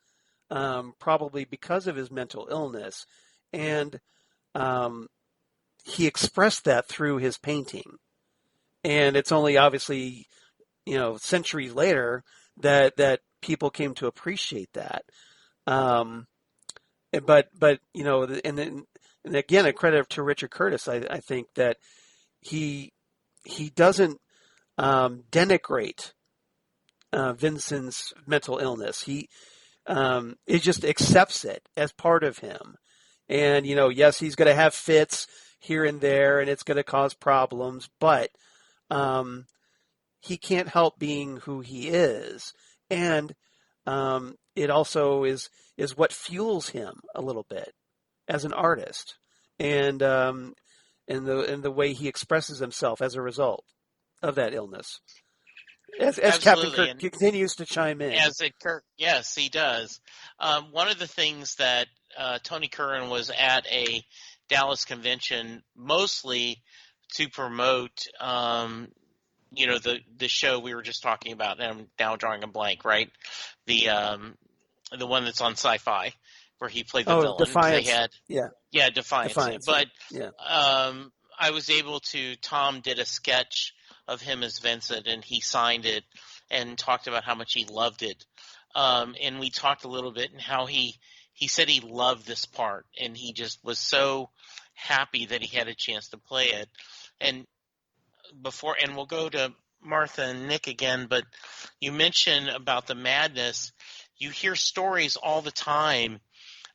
probably because of his mental illness, and he expressed that through his painting. And it's only obviously, centuries later that people came to appreciate that. But and again, a credit to Richard Curtis. I think that he doesn't denigrate Vincent's mental illness. He just accepts it as part of him. And yes, he's going to have fits here and there, and it's going to cause problems, but he can't help being who he is, and it also is what fuels him a little bit as an artist, and the way he expresses himself as a result of that illness. As Captain Kirk continues to chime in. Yes, he does. One of the things that Tony Curran was at a Dallas convention mostly to promote, the show we were just talking about, and I'm now drawing a blank, right? The one that's on Sci-Fi, where he played the villain. Defiance. Defiance. But I was able to. Tom did a sketch of him as Vincent, and he signed it and talked about how much he loved it. And we talked a little bit and how he said he loved this part, and he just was so happy that he had a chance to play it. And we'll go to Martha and Nick again, but you mentioned about the madness. You hear stories all the time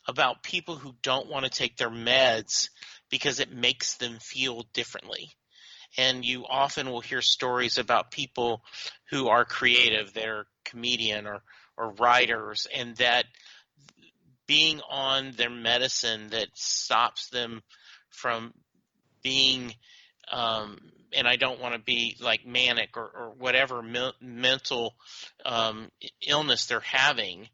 about people who don't want to take their meds because it makes them feel differently. And you often will hear stories about people who are creative, they're comedian or writers, and that being on their medicine that stops them from being and I don't want to be like manic or whatever mental illness they're having.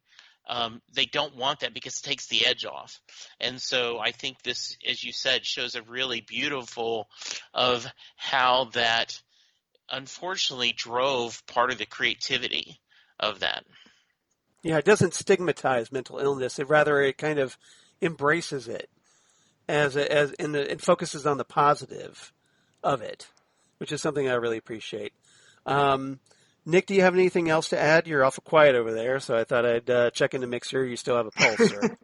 They don't want that because it takes the edge off. And so I think this, as you said, shows a really beautiful of how that unfortunately drove part of the creativity of that. Yeah, it doesn't stigmatize mental illness. It kind of embraces it it focuses on the positive of it, which is something I really appreciate. Nick, do you have anything else to add? You're awful quiet over there, so I thought I'd check in to make sure you still have a pulse, sir.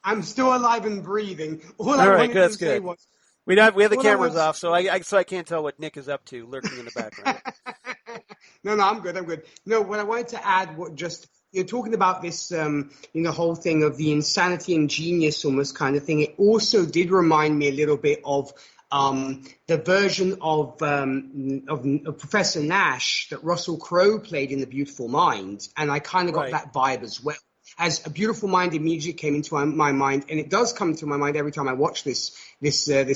I'm still alive and breathing. All right, good, that's good. We have the cameras off, so I can't tell what Nick is up to, lurking in the background. No, I'm good. No, what I wanted to add, you're talking about this, whole thing of the insanity and genius almost kind of thing. It also did remind me a little bit of the version of Professor Nash that Russell Crowe played in The Beautiful Mind, and I kind of got that vibe as well. As A Beautiful Mind immediately came into my mind, and it does come to my mind every time I watch this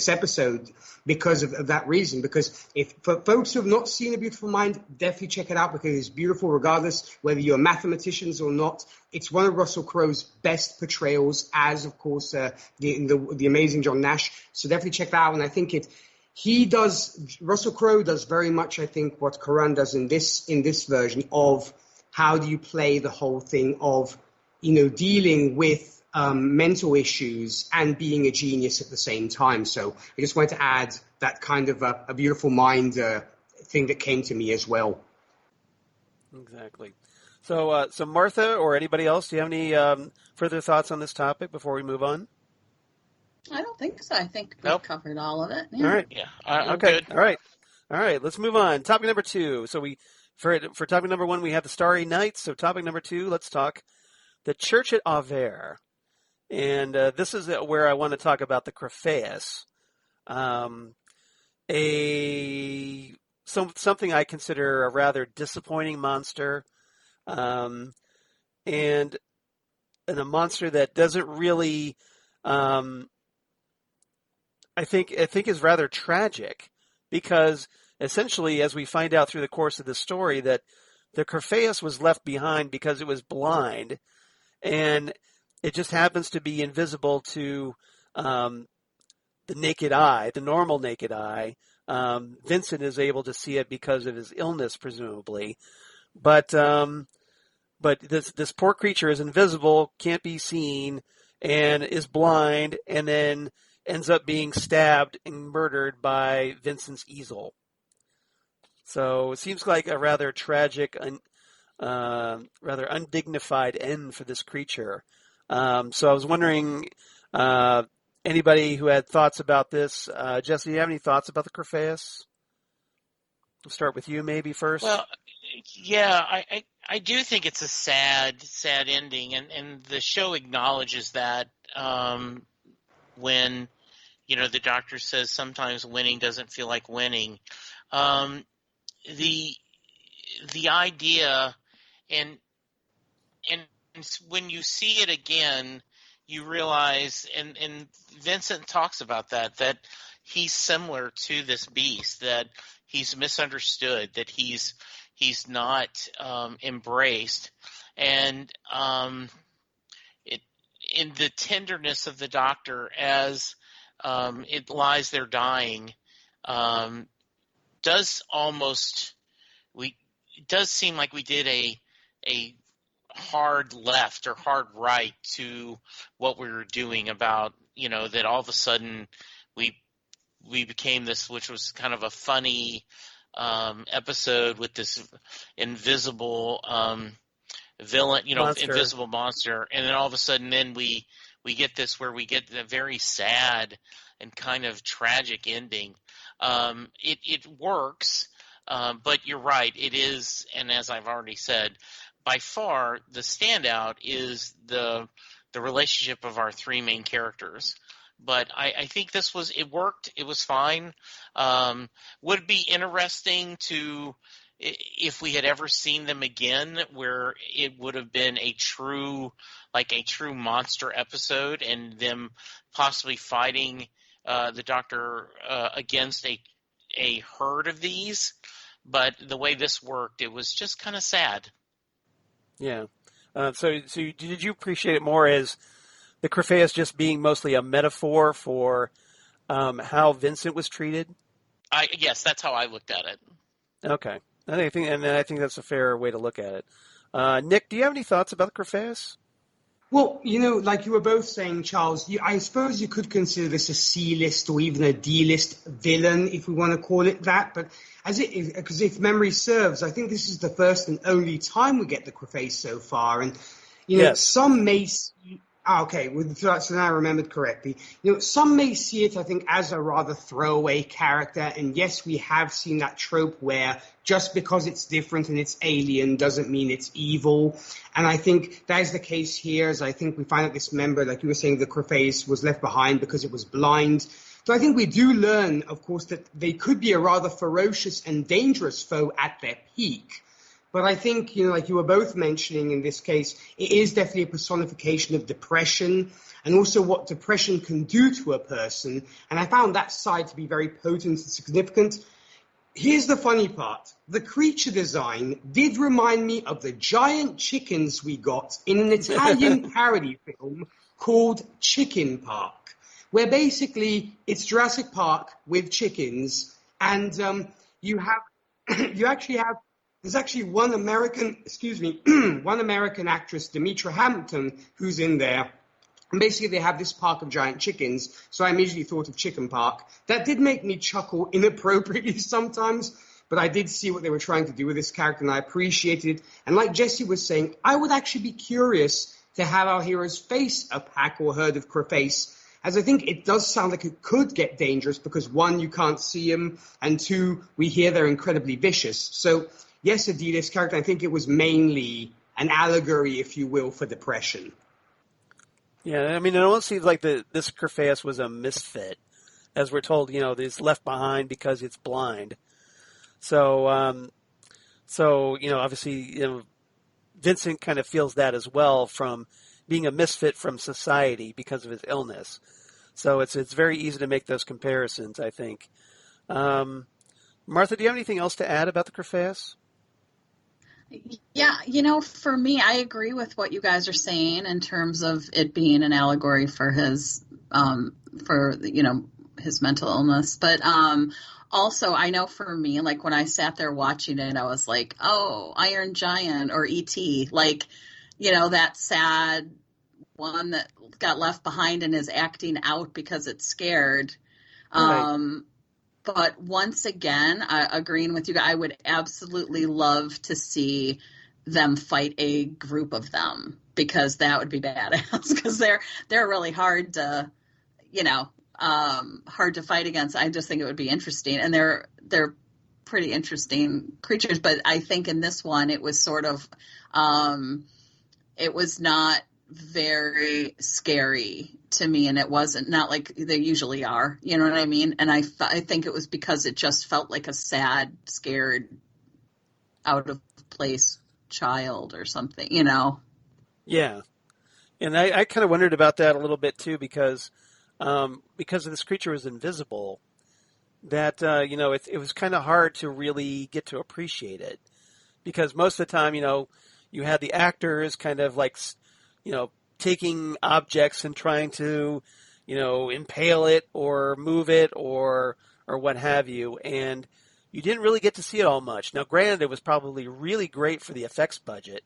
episode because of that reason. Because for folks who have not seen A Beautiful Mind, definitely check it out because it's beautiful regardless whether you're mathematicians or not. It's one of Russell Crowe's best portrayals as, of course, the amazing John Nash. So definitely check that out. And I think Russell Crowe does very much, I think, what Curran does in this version of how do you play the whole thing of dealing with mental issues and being a genius at the same time. So I just wanted to add that kind of a Beautiful Mind thing that came to me as well. Exactly. So Martha or anybody else, do you have any further thoughts on this topic before we move on? I don't think so. I think we've covered all of it. Yeah. All right. Yeah. I'm okay. good. All right. Let's move on. Topic number 2. So for topic number 1, we have the Starry Night. So topic number 2, let's talk the Church at Aver. And this is where I want to talk about the Crephaeus, something I consider a rather disappointing monster, and a monster that doesn't really, I think is rather tragic, because essentially, as we find out through the course of the story, that the Crephaeus was left behind because it was blind, and it just happens to be invisible to the naked eye, the normal naked eye. Vincent is able to see it because of his illness, presumably. But this poor creature is invisible, can't be seen, and is blind, and then ends up being stabbed and murdered by Vincent's easel. So it seems like a rather tragic, rather undignified end for this creature. So I was wondering, anybody who had thoughts about this? Jesse, do you have any thoughts about the Crephaeus? We'll start with you maybe first. Well, yeah, I do think it's a sad ending, and the show acknowledges that when the Doctor says sometimes winning doesn't feel like winning. The idea, and when you see it again, you realize, and Vincent talks about that he's similar to this beast, that he's misunderstood, that he's not embraced, and in the tenderness of the Doctor as it lies there dying, does seem like we did a hard left or hard right to what we were doing, about that all of a sudden we became this, which was kind of a funny episode with this invisible villain, monster. Invisible monster, and then all of a sudden then we get this where we get the very sad and kind of tragic ending. It works, but you're right, it is, and as I've already said, by far the standout is the relationship of our 3 main characters. But I think it worked. It was fine. Would it be interesting if we had ever seen them again, where it would have been a true monster episode, and them possibly fighting the Doctor against a herd of these. But the way this worked, it was just kind of sad. Yeah. So did you appreciate it more as the Crephaeus just being mostly a metaphor for how Vincent was treated? Yes, that's how I looked at it. Okay. I think that's a fair way to look at it. Nick, do you have any thoughts about the Crephaeus? Well, like you were both saying, Charles, I suppose you could consider this a C-list or even a D-list villain, if we want to call it that. But because if memory serves, I think this is the first and only time we get the Crephaeus so far. And, yes. some may see Okay, so now I remembered correctly. Some may see it, I think, as a rather throwaway character, and yes, we have seen that trope where just because it's different and it's alien doesn't mean it's evil. And I think that is the case here, as I think we find that this member, like you were saying, the Crofface, was left behind because it was blind. So I think we do learn, of course, that they could be a rather ferocious and dangerous foe at their peak. But I think, like you were both mentioning in this case, it is definitely a personification of depression and also what depression can do to a person. And I found that side to be very potent and significant. Here's the funny part. The creature design did remind me of the giant chickens we got in an Italian parody film called Chicken Park, where basically it's Jurassic Park with chickens, and there's actually one American actress, Demetra Hampton, who's in there. And basically they have this park of giant chickens, so I immediately thought of Chicken Park. That did make me chuckle inappropriately sometimes, but I did see what they were trying to do with this character, and I appreciated it. And like Jesse was saying, I would actually be curious to have our heroes face a pack or herd of Crofface, as I think it does sound like it could get dangerous because, one, you can't see them, and two, we hear they're incredibly vicious. So yes, indeed, this character, I think it was mainly an allegory, if you will, for depression. Yeah, I mean, it almost seems like this Crofface was a misfit, as we're told, he's left behind because it's blind. So, obviously, Vincent kind of feels that as well from being a misfit from society because of his illness. So it's very easy to make those comparisons, I think. Martha, do you have anything else to add about the Crofface? Yeah, for me, I agree with what you guys are saying in terms of it being an allegory for his, his mental illness. But also, I know for me, like when I sat there watching it, I was like, oh, Iron Giant or E.T., like, that sad one that got left behind and is acting out because it's scared. Right. But once again, agreeing with you, I would absolutely love to see them fight a group of them, because that would be badass, because they're really hard to, hard to fight against. I just think it would be interesting, and they're pretty interesting creatures. But I think in this one, it was sort of, it was not very scary to me, and it wasn't not like they usually are, you know what I mean? And I think it was because it just felt like a sad, scared, out of place child or something, Yeah, and I kind of wondered about that a little bit too, because this creature was invisible, that it was kind of hard to really get to appreciate it, because most of the time, you had the actors kind of like, taking objects and trying to, impale it or move it or what have you. And you didn't really get to see it all much. Now, granted, it was probably really great for the effects budget,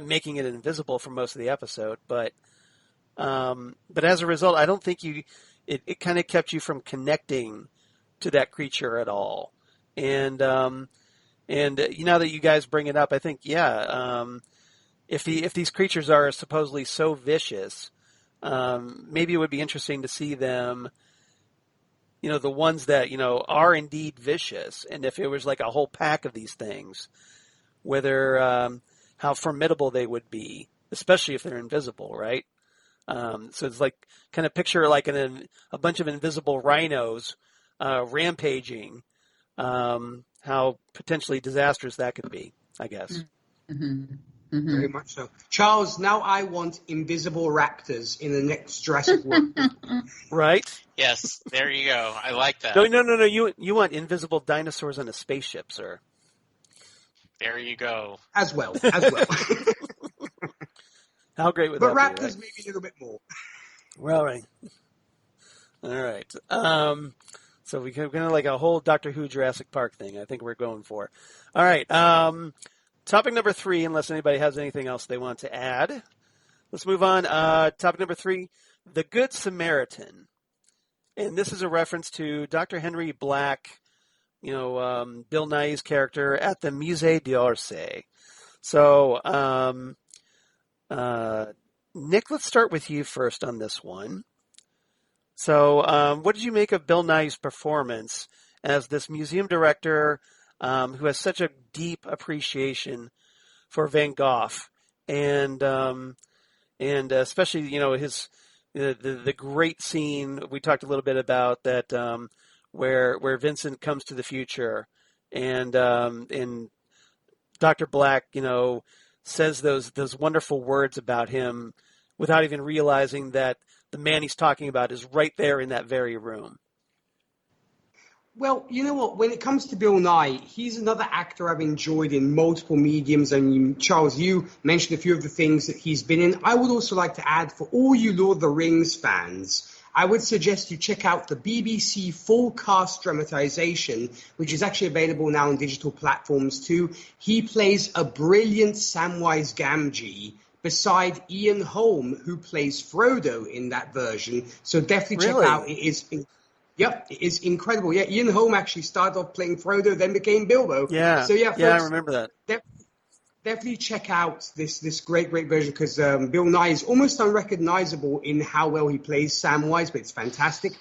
making it invisible for most of the episode. But as a result, I don't think it kind of kept you from connecting to that creature at all. And now that you guys bring it up, I think, if these creatures are supposedly so vicious, maybe it would be interesting to see them, the ones that, are indeed vicious. And if it was like a whole pack of these things, whether, how formidable they would be, especially if they're invisible, right? So it's like, kind of picture like a bunch of invisible rhinos, rampaging, how potentially disastrous that could be, I guess. Mm-hmm. Mm-hmm. Very much so. Charles, now I want invisible raptors in the next Jurassic World. Right? Yes, there you go. I like that. No. You want invisible dinosaurs on a spaceship, sir. There you go. As well. How great would that be? But raptors Right? maybe a little bit more. Well, right. All right. So we're going to like a whole Doctor Who Jurassic Park thing. I think we're going for. All right. Topic number 3, unless anybody has anything else they want to add. Let's move on. Topic number 3, The Good Samaritan. And this is a reference to Dr. Henry Black, Bill Nighy's character at the Musée d'Orsay. So Nick, let's start with you first on this one. So, what did you make of Bill Nighy's performance as this museum director who has such a deep appreciation for Van Gogh, and especially his the great scene we talked a little bit about that where Vincent comes to the future and Dr. Black says those wonderful words about him without even realizing that the man he's talking about is right there in that very room. Well, you know what? When it comes to Bill Nighy, he's another actor I've enjoyed in multiple mediums. And Charles, you mentioned a few of the things that he's been in. I would also like to add, for all you Lord of the Rings fans, I would suggest you check out the BBC full cast dramatization, which is actually available now on digital platforms too. He plays a brilliant Samwise Gamgee beside Ian Holm, who plays Frodo in that version. So definitely check out. It is. Yep, it is incredible. Yeah, Ian Holm actually started off playing Frodo, then became Bilbo. Yeah, so folks, I remember that. Definitely check out this great version, because Bill Nighy is almost unrecognizable in how well he plays Samwise, but it's fantastic.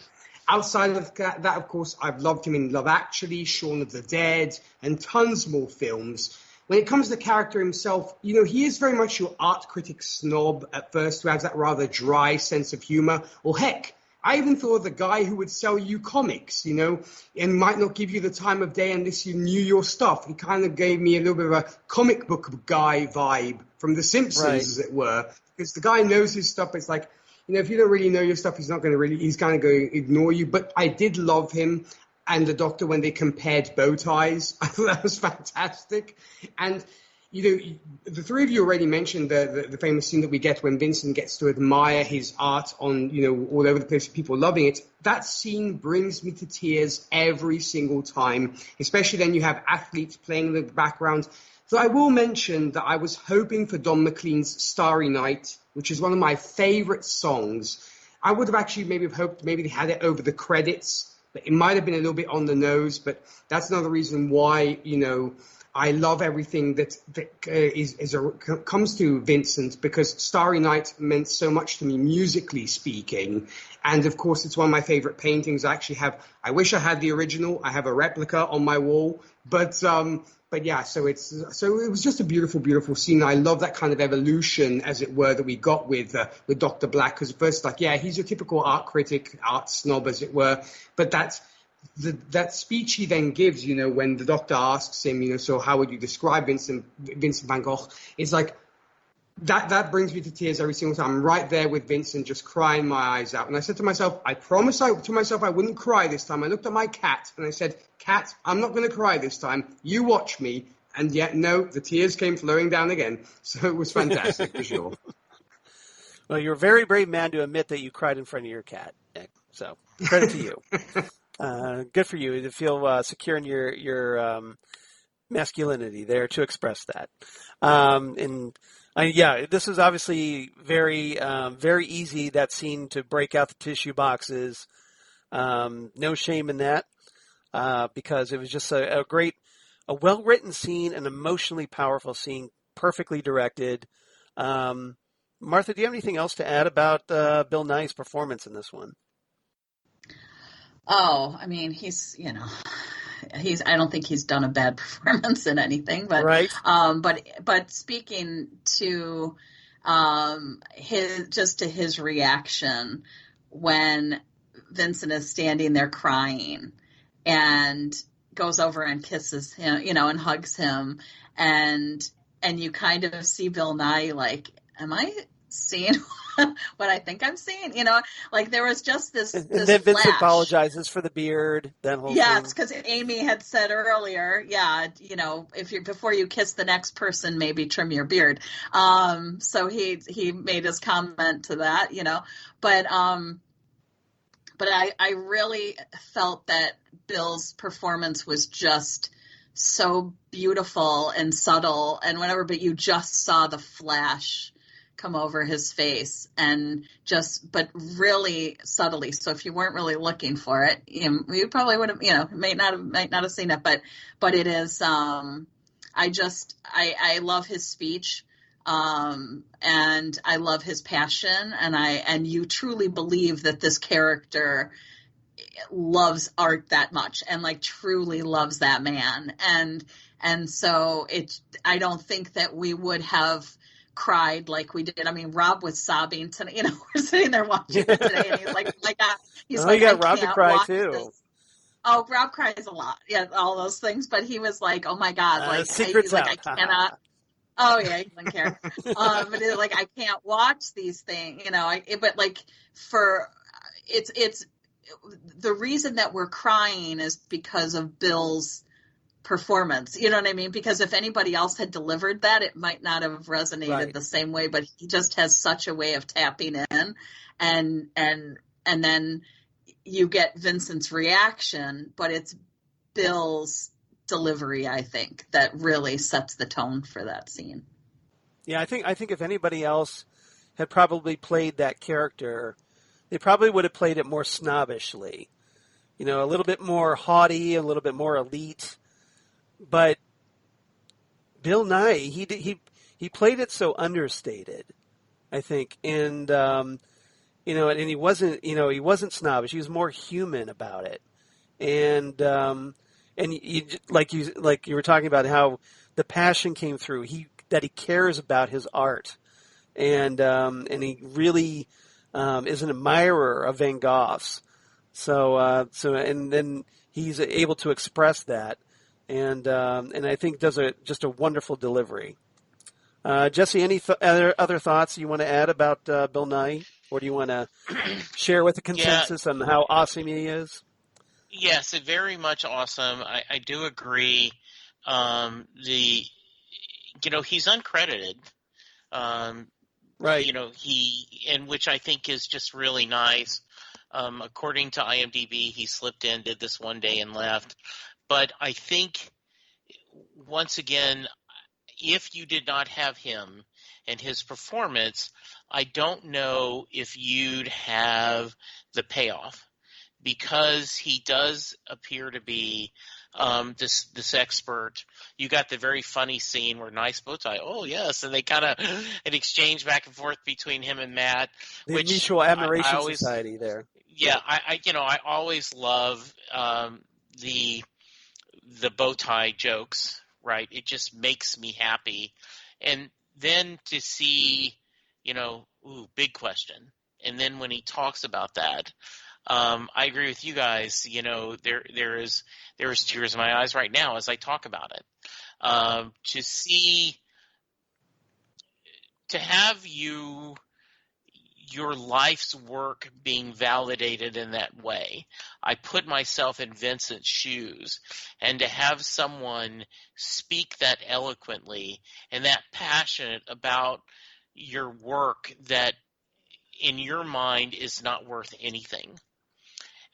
Outside of that, of course, I've loved him in Love Actually, Shaun of the Dead, and tons more films. When it comes to the character himself, he is very much your art critic snob at first, who has that rather dry sense of humor. Or heck, I even thought of the guy who would sell you comics, and might not give you the time of day unless you knew your stuff. He kind of gave me a little bit of a comic book guy vibe from The Simpsons, right, as it were. Because the guy knows his stuff. It's like, if you don't really know your stuff, he's kind of going to ignore you. But I did love him and the Doctor when they compared bow ties. I thought that was fantastic. And the three of you already mentioned the famous scene that we get when Vincent gets to admire his art on, all over the place, people loving it. That scene brings me to tears every single time, especially then you have athletes playing in the background. So I will mention that I was hoping for Don McLean's Starry Night, which is one of my favorite songs. I would have actually maybe hoped maybe they had it over the credits, but it might have been a little bit on the nose. But that's another reason why, I love everything that comes to Vincent, because Starry Night meant so much to me musically speaking. And of course, it's one of my favorite paintings. I wish I had the original. I have a replica on my wall, but yeah, so it was just a beautiful, beautiful scene. I love that kind of evolution, as it were, that we got with Dr. Black. Because first, he's your typical art critic, art snob, as it were, but that speech he then gives, when the Doctor asks him, so how would you describe Vincent van Gogh? It's like, that brings me to tears every single time. I'm right there with Vincent, just crying my eyes out. And I said to myself, I promised I wouldn't cry this time. I looked at my cat and I said, Cat, I'm not going to cry this time. You watch me. And yet, no, the tears came flowing down again. So it was fantastic, for sure. Well, you're a very brave man to admit that you cried in front of your cat, Nick. So credit to you. Good for you to feel secure in your masculinity there to express that. This is obviously very, very easy, that scene, to break out the tissue boxes. No shame in that, because it was just a well-written scene, an emotionally powerful scene, perfectly directed. Martha, do you have anything else to add about Bill Nighy's performance in this one? Oh, I mean, I don't think he's done a bad performance in anything, but right. But speaking to his reaction when Vincent is standing there crying and goes over and kisses him, and hugs him, and you kind of see Bill Nighy like, am I seeing what I think I'm seeing? There was just this. And then Vincent flash. Apologizes for the beard. That whole yes, thing. because Amy had said earlier, before you kiss the next person, maybe trim your beard. So he made his comment to that, but I really felt that Bill's performance was just so beautiful and subtle and whatever, but you just saw the flash come over his face, but really subtly. So if you weren't really looking for it, you probably would have, might not have seen it, but it is, I love his speech. And I love his passion, and you truly believe that this character loves art that much and like truly loves that man. And so I don't think that we would have cried like we did. I mean, Rob was sobbing tonight, we're sitting there watching it today and he's like, oh my God, Oh, you got Rob to can't cry watch too. this. Oh, Rob cries a lot. Yeah, all those things. But he was like, oh my God, secret's out. I cannot. Oh yeah, he doesn't care. But I can't watch these things, but like it's the reason that we're crying is because of Bill's performance. You know what I mean? Because if anybody else had delivered that, it might not have resonated the same way, but he just has such a way of tapping in, and then you get Vincent's reaction, but it's Bill's delivery, I think, that really sets the tone for that scene. Yeah, I think if anybody else had probably played that character, they probably would have played it more snobbishly. A little bit more haughty, a little bit more elite. But Bill Nighy, he played it so understated, I think, and and he wasn't snobbish. He was more human about it, and like you were talking about how the passion came through. That he cares about his art, and he really is an admirer of Van Gogh's. So then he's able to express that, and I think does just a wonderful delivery. Jesse, any other thoughts you want to add about Bill Nighy, or do you want to share with the consensus on how awesome he is? Yes, very much awesome. I do agree. He's uncredited. Right. Which I think is just really nice. According to IMDb, he slipped in, did this one day and left. But I think, once again, if you did not have him and his performance, I don't know if you'd have the payoff, because he does appear to be this expert. You got the very funny scene where nice bow tie, oh yes, and they kind of an exchange back and forth between him and Matt. The which Mutual Admiration I always, Society there. Yeah, I always love the bow tie jokes. Right, it just makes me happy, and then to see, big question, and then when he talks about that. I agree with you guys. There is tears in my eyes right now as I talk about it. To have your life's work being validated in that way. I put myself in Vincent's shoes, and to have someone speak that eloquently and that passionate about your work that in your mind is not worth anything.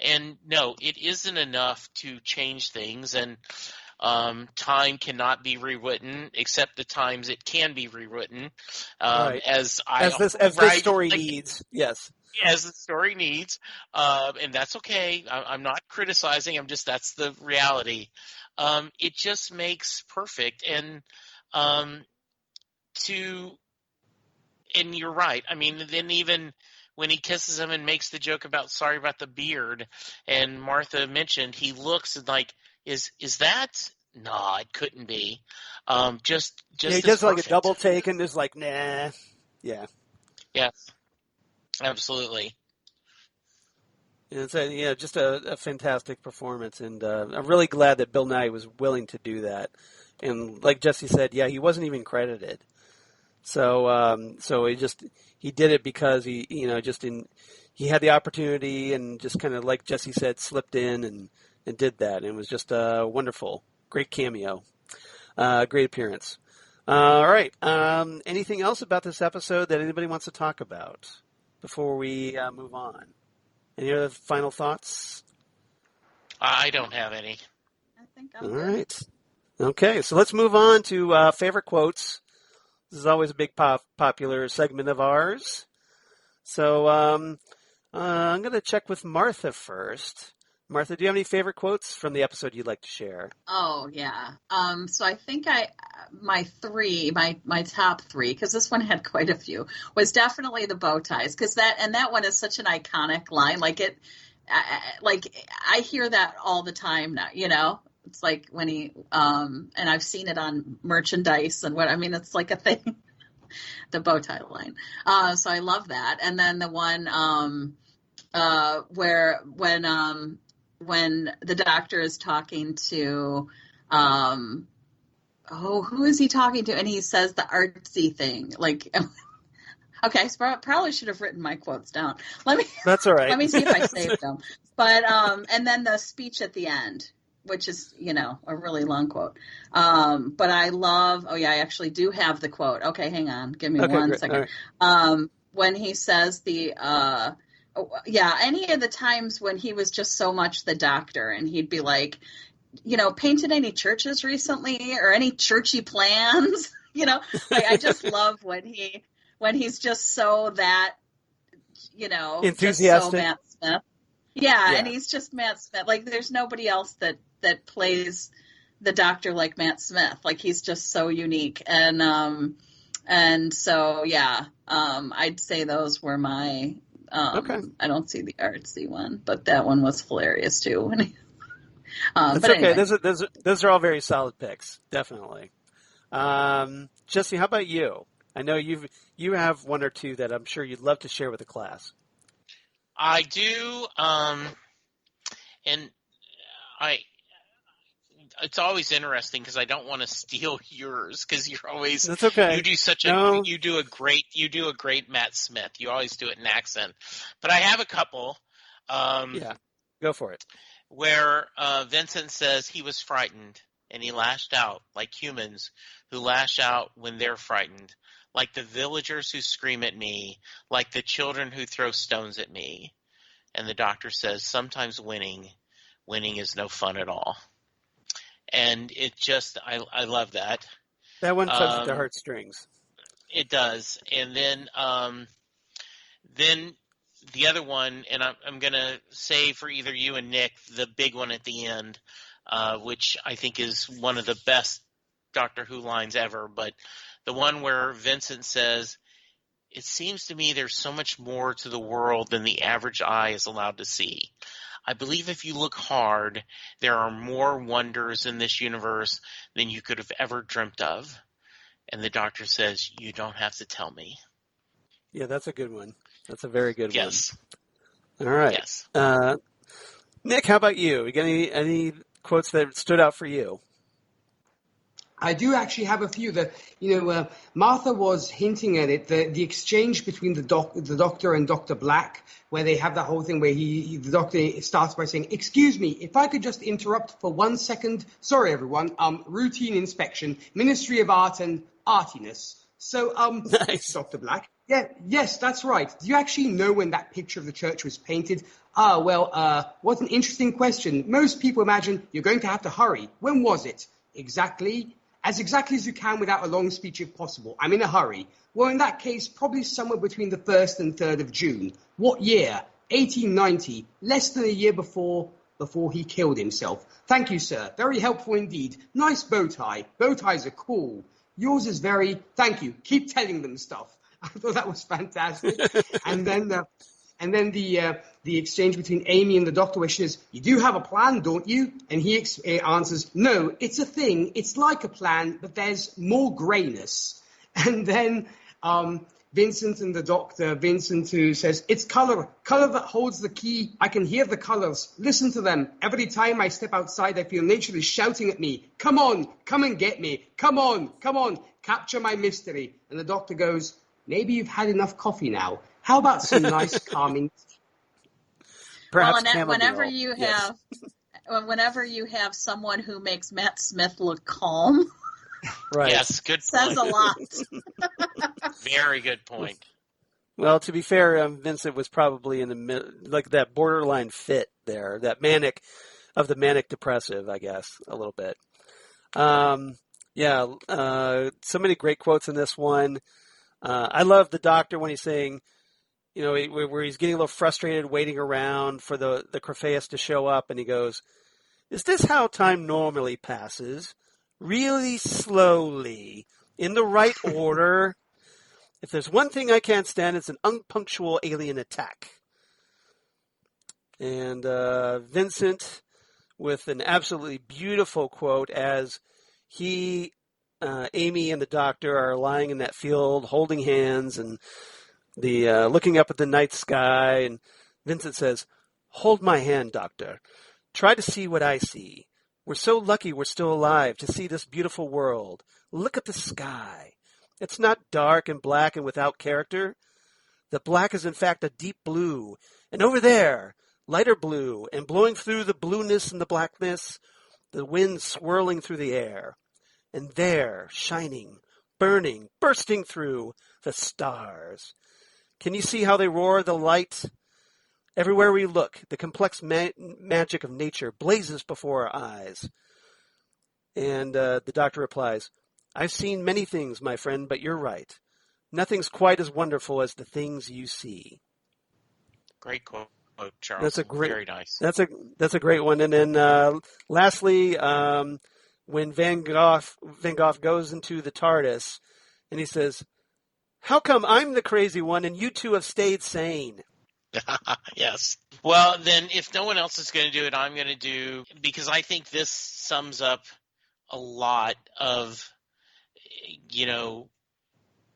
And no, it isn't enough to change things, and time cannot be rewritten, except the times it can be rewritten, Right. as this story needs. Yes, as the story needs, and that's okay. I'm not criticizing. That's the reality. It just makes perfect, and you're right. I mean, then even when he kisses him and makes the joke about sorry about the beard, and Martha mentioned, he looks and like, is that? No, it couldn't be. Just he does like a double take and is like, nah, yeah, yes, absolutely. It's just a fantastic performance, and I'm really glad that Bill Nighy was willing to do that. And like Jesse said, yeah, he wasn't even credited. So he did it because he had the opportunity and just kind of, like Jesse said, slipped in and did that. And it was just a wonderful, great cameo, great appearance. All right. Anything else about this episode that anybody wants to talk about before we move on? Any other final thoughts? I don't have any. I think All right. Okay, so let's move on to favorite quotes. This is always a big popular segment of ours. So I'm going to check with Martha first. Martha, do you have any favorite quotes from the episode you'd like to share? Oh yeah. So I think my top three, because this one had quite a few, was definitely the bow ties, because that one is such an iconic line. Like I hear that all the time now. You know, it's like when he and I've seen it on merchandise and it's like a thing. The bow tie line. So I love that. And then the one where when the doctor is talking to, who is he talking to? And he says the artsy thing. Like, okay, I probably should have written my quotes down. That's all right. Let me see if I saved them. But, and then the speech at the end, which is, a really long quote. But I love, I actually do have the quote. Okay, hang on. Give me one second. Right. When he says any of the times when he was just so much the doctor, and he'd be like, painted any churches recently or any churchy plans? I just love when he's just so that, enthusiastic. Just so Matt Smith. Yeah, and he's just Matt Smith. Like, there's nobody else that plays the doctor like Matt Smith. Like, he's just so unique. And so, I'd say those were my. Okay. I don't see the artsy one, but that one was hilarious too. That's but okay. Anyway. Those are all very solid picks, definitely. Jesse, how about you? I know you have one or two that I'm sure you'd love to share with the class. I do, and it's always interesting because I don't want to steal yours, because you're always. That's okay. You do a great Matt Smith. You always do it in accent, but I have a couple. Go for it. Where Vincent says he was frightened and he lashed out like humans who lash out when they're frightened, like the villagers who scream at me, like the children who throw stones at me. And the doctor says sometimes winning is no fun at all. And it just, I love that. That one touches the heartstrings. It does. And then the other one, and I'm going to say for either you and Nick, the big one at the end, which I think is one of the best Doctor Who lines ever, but the one where Vincent says, "It seems to me there's so much more to the world than the average eye is allowed to see. I believe if you look hard, there are more wonders in this universe than you could have ever dreamt of." And the doctor says, "You don't have to tell me." Yeah, that's a good one. That's a very good one. Yes. All right. Yes. Nick, how about you? You got any quotes that stood out for you? I do actually have a few that, Martha was hinting at it, the exchange between the doctor and Dr. Black, where they have that whole thing where the doctor starts by saying, "Excuse me, if I could just interrupt for 1 second. Sorry, everyone. Routine inspection, Ministry of Art and Artiness." So, nice. Dr. Black. Yeah, yes, that's right. Do you actually know when that picture of the church was painted? What an interesting question. Most people imagine you're going to have to hurry. When was it? Exactly as you can without a long speech if possible. I'm in a hurry. Well, in that case, probably somewhere between the 1st and 3rd of June. What year? 1890, less than a year before he killed himself. Thank you, sir. Very helpful indeed. Nice bow tie. Bow ties are cool. Yours is thank you. Keep telling them stuff. I thought that was fantastic. And then the exchange between Amy and the doctor, where she says, "You do have a plan, don't you?" And he answers, "No, it's a thing. It's like a plan, but there's more grayness." And then Vincent and the doctor, Vincent who says, "It's color that holds the key. I can hear the colors. Listen to them. Every time I step outside, I feel nature is shouting at me. Come on, come and get me. Come on, capture my mystery." And the doctor goes, "Maybe you've had enough coffee now. How about some nice calming?" Perhaps whenever you have someone who makes Matt Smith look calm, right? Yes, good. Says a lot. Very good point. Well, to be fair, Vincent was probably in the like that borderline fit there, that manic depressive, I guess, a little bit. So many great quotes in this one. I love the doctor when he's saying, where he's getting a little frustrated waiting around for the Crofeus to show up, and he goes, "Is this how time normally passes? Really slowly, in the right order? If there's one thing I can't stand, it's an unpunctual alien attack." And Vincent, with an absolutely beautiful quote, as he, Amy, and the Doctor are lying in that field, holding hands, and the looking up at the night sky, and Vincent says, "Hold my hand, Doctor. Try to see what I see. We're so lucky we're still alive to see this beautiful world. Look at the sky. It's not dark and black and without character. The black is in fact a deep blue, and over there, lighter blue, and blowing through the blueness and the blackness, the wind swirling through the air. And there, shining, burning, bursting through, the stars. Can you see how they roar the light? Everywhere we look, the complex magic of nature blazes before our eyes." And the Doctor replies, "I've seen many things, my friend, but you're right. Nothing's quite as wonderful as the things you see." Great quote, Charles. That's very nice. That's a great one. And then lastly, when Van Gogh goes into the TARDIS, and he says, "How come I'm the crazy one and you two have stayed sane?" Yes. Well, then if no one else is going to do it, I'm going to do, because I think this sums up a lot of,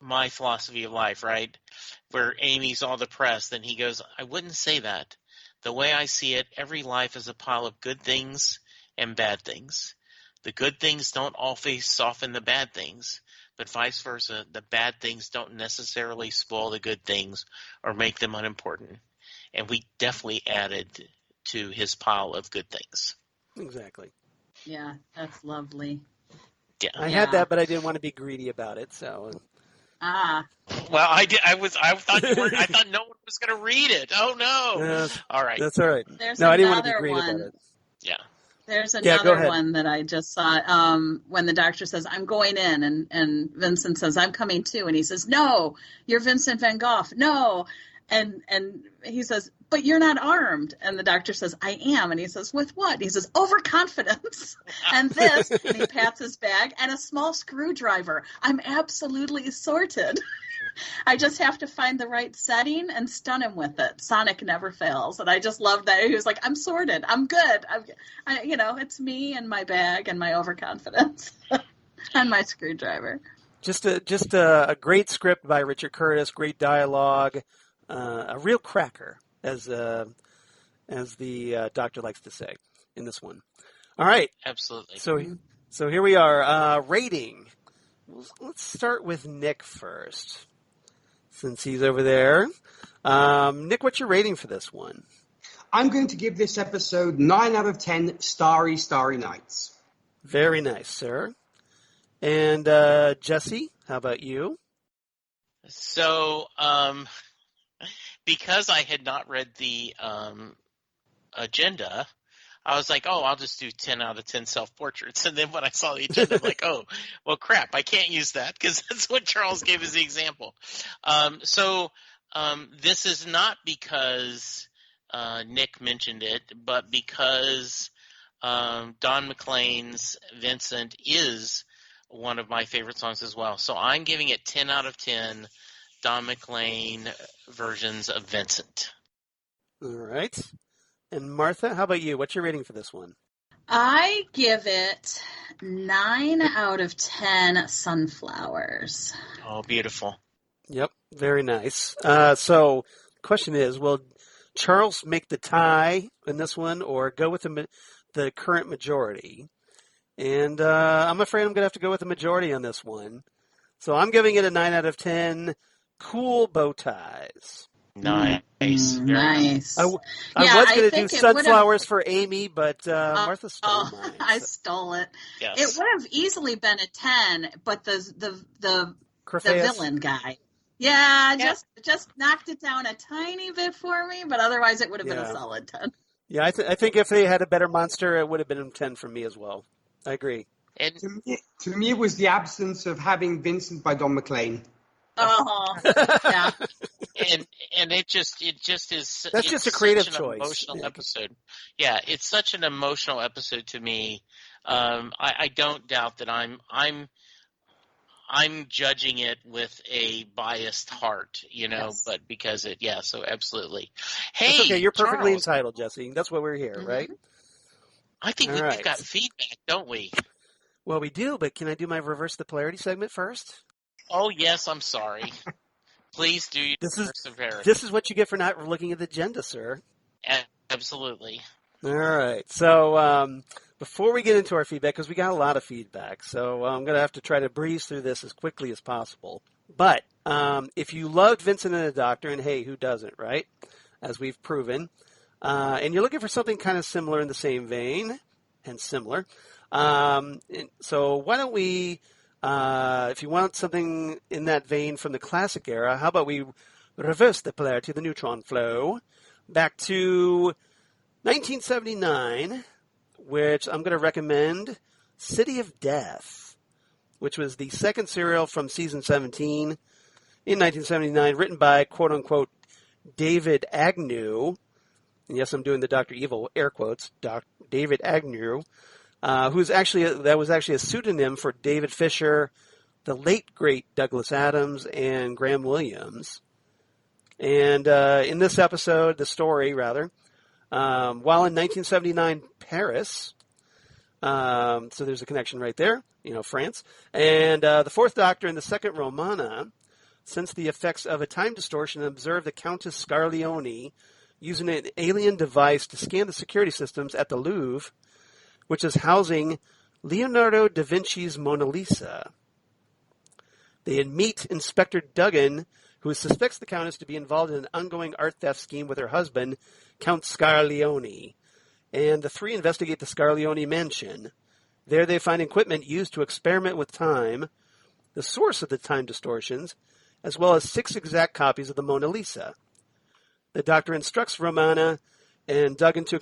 my philosophy of life, right? Where Amy's all depressed, and he goes, "I wouldn't say that. The way I see it, every life is a pile of good things and bad things. The good things don't always soften the bad things, but vice versa. The bad things don't necessarily spoil the good things or make them unimportant." And we definitely added to his pile of good things. Exactly. Yeah, that's lovely. Yeah. I had that, but I didn't want to be greedy about it, so. Well, I did. I thought you were. I thought no one was going to read it. Oh no! All right. That's all right. There's I didn't want to be another greedy one. about it. Yeah. There's go another ahead. one that I just saw when the Doctor says, "I'm going in," and Vincent says, "I'm coming too," and he says, "No, you're Vincent van Gogh. No," and he says, "But you're not armed," and the Doctor says, "I am," and he says, "With what?" And he says, "Overconfidence," and this, and he pats his bag, and a small screwdriver. I'm absolutely sorted. I just have to find the right setting and stun him with it. Sonic never fails. And I just loved that. He was like, "I'm sorted. I'm good. It's me and my bag and my overconfidence and my screwdriver." Just a great script by Richard Curtis, great dialogue, a real cracker, as the Doctor likes to say in this one. All right. Absolutely. So here we are. Rating. Let's start with Nick first, since he's over there. Nick, what's your rating for this one? I'm going to give this episode 9 out of 10 starry nights. Very nice, sir. And Jesse, how about you? So, because I had not read the agenda, I was like, "Oh, I'll just do 10 out of 10 self-portraits." And then when I saw the agenda, I'm like, "Oh, well, crap, I can't use that," because that's what Charles gave as the example. This is not because Nick mentioned it, but because Don McLean's Vincent is one of my favorite songs as well. So I'm giving it 10 out of 10 Don McLean versions of Vincent. All right. And Martha, how about you? What's your rating for this one? I give it 9 out of 10 sunflowers. Oh, beautiful. Yep, very nice. So question is, will Charles make the tie in this one or go with the current majority? And I'm afraid I'm going to have to go with the majority on this one. So I'm giving it a 9 out of 10 cool bow ties. Nice. Very Nice. I was going to do sunflowers for Amy, but Martha stole mine. I stole it. Yes. It would have easily been a 10, but the villain guy. Yeah, just knocked it down a tiny bit for me, but otherwise it would have been a solid 10. Yeah, I think if they had a better monster, it would have been a 10 for me as well. I agree. And To me, it was the absence of having Vincent by Don McLean. Oh, yeah. and it just is. That's just a creative such an choice. Emotional Yeah. episode. Yeah, it's such an emotional episode to me. I don't doubt that I'm judging it with a biased heart, Yes. but because so absolutely. That's Hey, okay. You're perfectly Charles, entitled, Jesse. That's why we're here, Mhm. right? I think All we've right. got feedback, don't we? Well, we do, but can I do my reverse the polarity segment first? Oh, yes, I'm sorry. Please do your This is severity. this is what you get for not looking at the agenda, sir. Absolutely. All right. So before we get into our feedback, because we got a lot of feedback, so I'm going to have to try to breeze through this as quickly as possible. But if you loved Vincent and the Doctor, and hey, who doesn't, right? As we've proven, and you're looking for something kind of similar in the same vein, and similar. So why don't we, if you want something in that vein from the classic era, how about we reverse the polarity of the neutron flow back to 1979, which I'm going to recommend City of Death, which was the second serial from season 17 in 1979, written by, quote-unquote, David Agnew. And yes, I'm doing the Dr. Evil air quotes, David Agnew, that was actually a pseudonym for David Fisher, the late, great Douglas Adams, and Graham Williams. And in this episode, the story, rather, while in 1979 Paris, so there's a connection right there, France, and the Fourth Doctor and the Second Romana sense the effects of a time distortion and observe the Countess Scarlioni using an alien device to scan the security systems at the Louvre, which is housing Leonardo da Vinci's Mona Lisa. They meet Inspector Duggan, who suspects the Countess to be involved in an ongoing art theft scheme with her husband, Count Scarlioni, and the three investigate the Scarlioni mansion. There they find equipment used to experiment with time, the source of the time distortions, as well as 6 exact copies of the Mona Lisa. The Doctor instructs Romana and Duggan to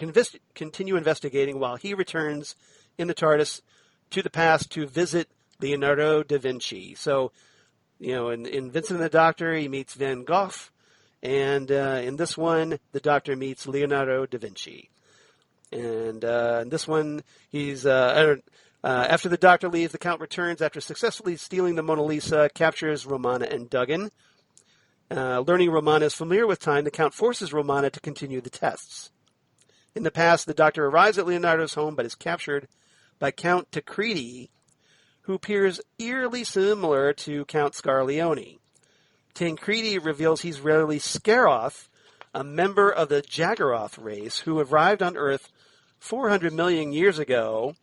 continue investigating while he returns in the TARDIS to the past to visit Leonardo da Vinci. So, in Vincent and the Doctor, he meets Van Gogh, and in this one, the Doctor meets Leonardo da Vinci. And in this one, he's after the Doctor leaves, the Count returns after successfully stealing the Mona Lisa, captures Romana and Duggan. Learning Romana is familiar with time, the Count forces Romana to continue the tests. In the past, the Doctor arrives at Leonardo's home but is captured by Count Tancredi, who appears eerily similar to Count Scarlioni. Tancredi reveals he's really Scaroth, a member of the Jaggeroth race who arrived on Earth 400 million years ago,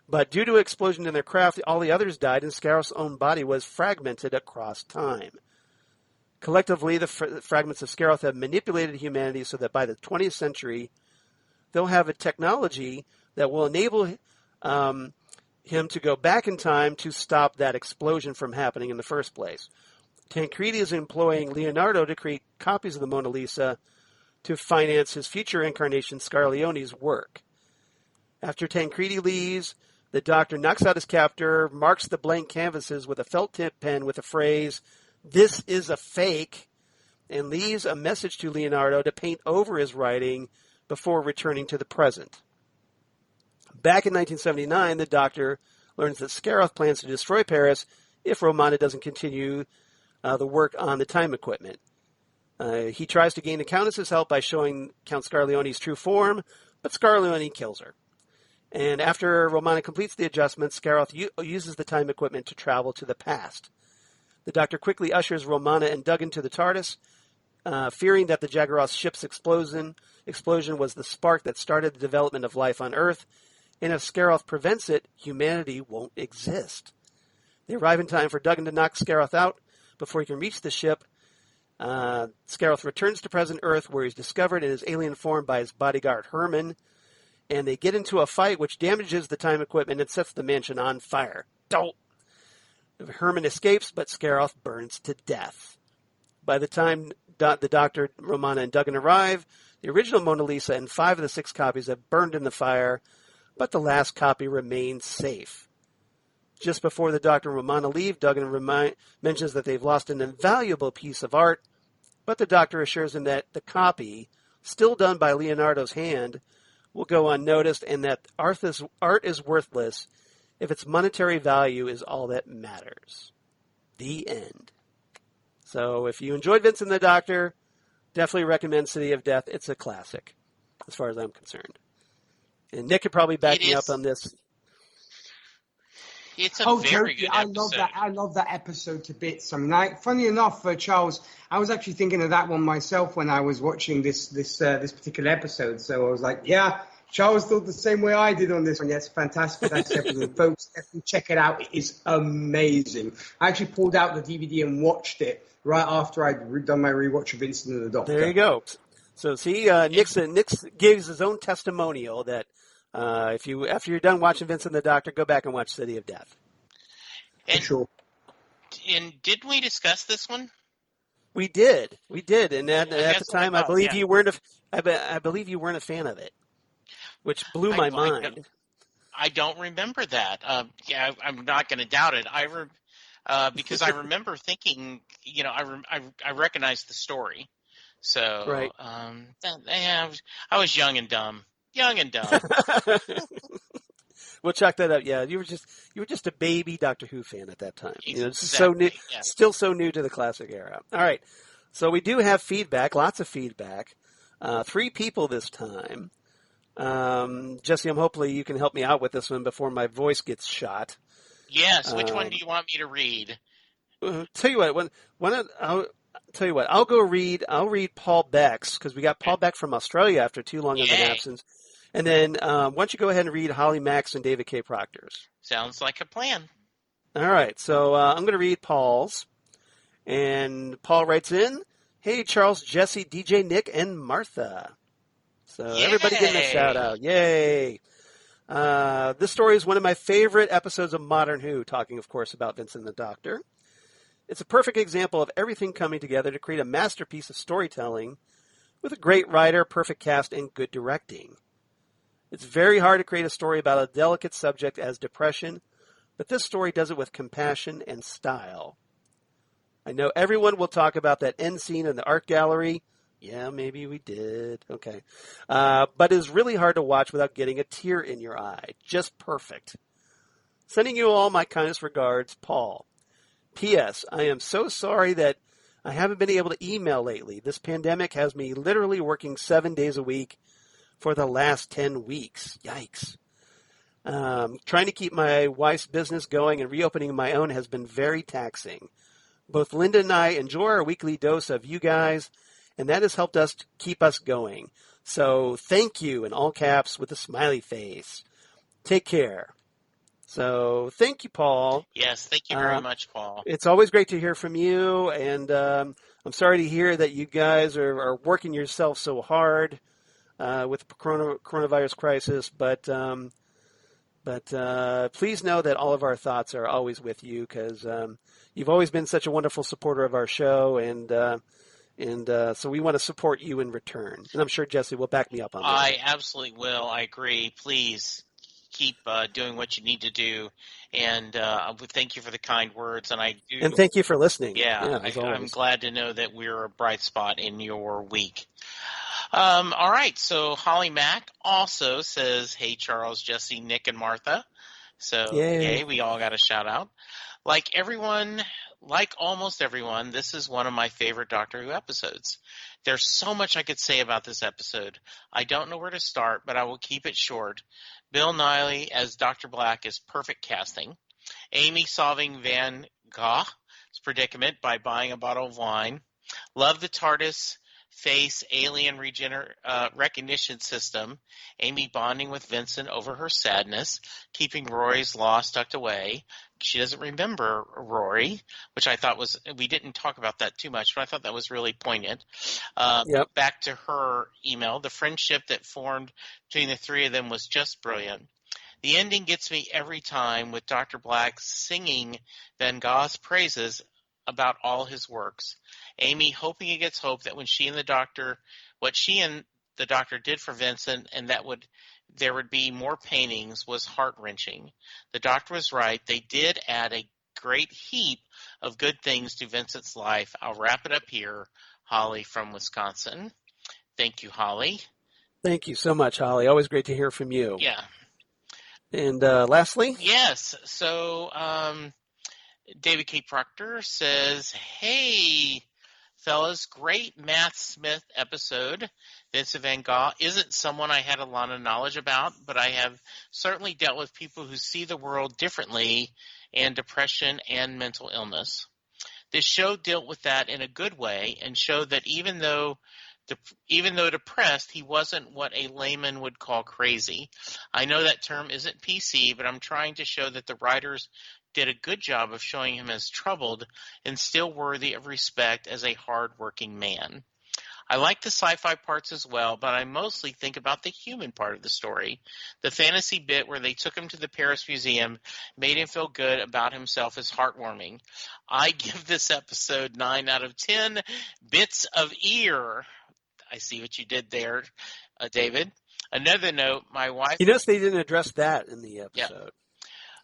but due to an explosion in their craft, all the others died and Scaroth's own body was fragmented across time. Collectively, the fragments of Scaroth have manipulated humanity so that by the 20th century, they'll have a technology that will enable him to go back in time to stop that explosion from happening in the first place. Tancredi is employing Leonardo to create copies of the Mona Lisa to finance his future incarnation, Scarlioni's work. After Tancredi leaves, the Doctor knocks out his captor, marks the blank canvases with a felt-tip pen with the phrase, "This is a fake," and leaves a message to Leonardo to paint over his writing before returning to the present. Back in 1979, the Doctor learns that Scaroth plans to destroy Paris if Romana doesn't continue the work on the time equipment. He tries to gain the Countess's help by showing Count Scarlioni's true form, but Scarlioni kills her. And after Romana completes the adjustments, Scaroth uses the time equipment to travel to the past. The Doctor quickly ushers Romana and Duggan to the TARDIS, fearing that the Jaggeroth ship's explosion was the spark that started the development of life on Earth, and if Scaroth prevents it, humanity won't exist. They arrive in time for Duggan to knock Scaroth out before he can reach the ship. Scaroth returns to present Earth, where he's discovered in his alien form by his bodyguard Herman, and they get into a fight which damages the time equipment and sets the mansion on fire. Don't! Herman escapes, but Scaroth burns to death. By the time the Doctor, Romana, and Duggan arrive, the original Mona Lisa and 5 of the 6 copies have burned in the fire, but the last copy remains safe. Just before the Doctor and Romana leave, Duggan mentions that they've lost an invaluable piece of art, but the Doctor assures him that the copy, still done by Leonardo's hand, will go unnoticed and that art is worthless if its monetary value is all that matters. The end. So if you enjoyed Vincent the Doctor, definitely recommend City of Death. It's a classic, as far as I'm concerned. And Nick could probably back me up on this. It's a very Toby, good I episode. love that episode to bits. I mean, funny enough, Charles, I was actually thinking of that one myself when I was watching this particular episode. So I was like, yeah, Charles thought the same way I did on this one. Yes, fantastic episode. Folks, definitely check it out. It is amazing. I actually pulled out the DVD and watched it right after I'd done my rewatch of Vincent and the Doctor. There you go. So see, Nick gives his own testimonial that after you're done watching Vincent the Doctor, go back and watch City of Death. And, Sure. And didn't we discuss this one? We did, and at the time, I believe yeah. you weren't. I believe you weren't a fan of it, which blew my mind. I don't remember that. I'm not going to doubt it. Because I remember thinking, I recognized the story. So, right. I was young and dumb. We'll check that out. Yeah, you were just a baby Doctor Who fan at that time. Exactly. So new, yeah. Still so new to the classic era. All right, so we do have feedback, lots of feedback. 3 people this time. Jesse, hopefully you can help me out with this one before my voice gets shot. Yes. Which one do you want me to read? Tell you what, I'll read Paul Beck's, because we got Paul Beck from Australia after too long of an absence. And then why don't you go ahead and read Holly Max and David K. Proctor's. Sounds like a plan. All right, so I'm going to read Paul's. And Paul writes in, hey, Charles, Jesse, DJ, Nick, and Martha. So everybody getting a shout out. Yay. This story is one of my favorite episodes of Modern Who, talking, of course, about Vincent the Doctor. It's a perfect example of everything coming together to create a masterpiece of storytelling with a great writer, perfect cast, and good directing. It's very hard to create a story about a delicate subject as depression, but this story does it with compassion and style. I know everyone will talk about that end scene in the art gallery. Yeah, maybe we did. Okay. But it's really hard to watch without getting a tear in your eye. Just perfect. Sending you all my kindest regards, Paul. P.S. I am so sorry that I haven't been able to email lately. This pandemic has me literally working 7 days a week for the last 10 weeks. Yikes. Trying to keep my wife's business going and reopening my own has been very taxing. Both Linda and I enjoy our weekly dose of you guys, and that has helped us to keep us going. So thank you, in all caps with a smiley face. Take care. So thank you, Paul. Yes, thank you very much, Paul. It's always great to hear from you, and I'm sorry to hear that you guys are working yourself so hard with the coronavirus crisis, but please know that all of our thoughts are always with you, because you've always been such a wonderful supporter of our show, and so we want to support you in return. And I'm sure Jesse will back me up on that. I absolutely will. I agree. Please keep doing what you need to do, and thank you for the kind words. And I do. And thank you for listening. Yeah, I'm glad to know that we're a bright spot in your week. All right, so Holly Mack also says, hey, Charles, Jesse, Nick, and Martha. So, yay, we all got a shout-out. Like almost everyone, this is one of my favorite Doctor Who episodes. There's so much I could say about this episode. I don't know where to start, but I will keep it short. Bill Nighy as Dr. Black is perfect casting. Amy solving Van Gogh's predicament by buying a bottle of wine. Love the TARDIS face alien recognition system. Amy bonding with Vincent over her sadness, keeping Rory's loss tucked away. She doesn't remember Rory, which I thought we didn't talk about that too much, but I thought that was really poignant. Back to her email, the friendship that formed between the three of them was just brilliant. The ending gets me every time, with Dr. Black singing Van Gogh's praises about all his works. Amy hoping against hope that what she and the Doctor did for Vincent, and there would be more paintings, was heart-wrenching. The Doctor was right. They did add a great heap of good things to Vincent's life. I'll wrap it up here. Holly from Wisconsin. Thank you, Holly. Thank you so much, Holly. Always great to hear from you. Yeah. And lastly? Yes. So David K. Proctor says, hey, fellas, great Matt Smith episode. Vincent van Gogh isn't someone I had a lot of knowledge about, but I have certainly dealt with people who see the world differently and depression and mental illness. This show dealt with that in a good way and showed that even though depressed, he wasn't what a layman would call crazy. I know that term isn't PC, but I'm trying to show that the writers did a good job of showing him as troubled and still worthy of respect as a hard-working man. I like the sci-fi parts as well, but I mostly think about the human part of the story. The fantasy bit where they took him to the Paris Museum made him feel good about himself is heartwarming. I give this episode 9 out of 10 bits of ear. I see what you did there, David. Another note, my wife... You notice they didn't address that in the episode.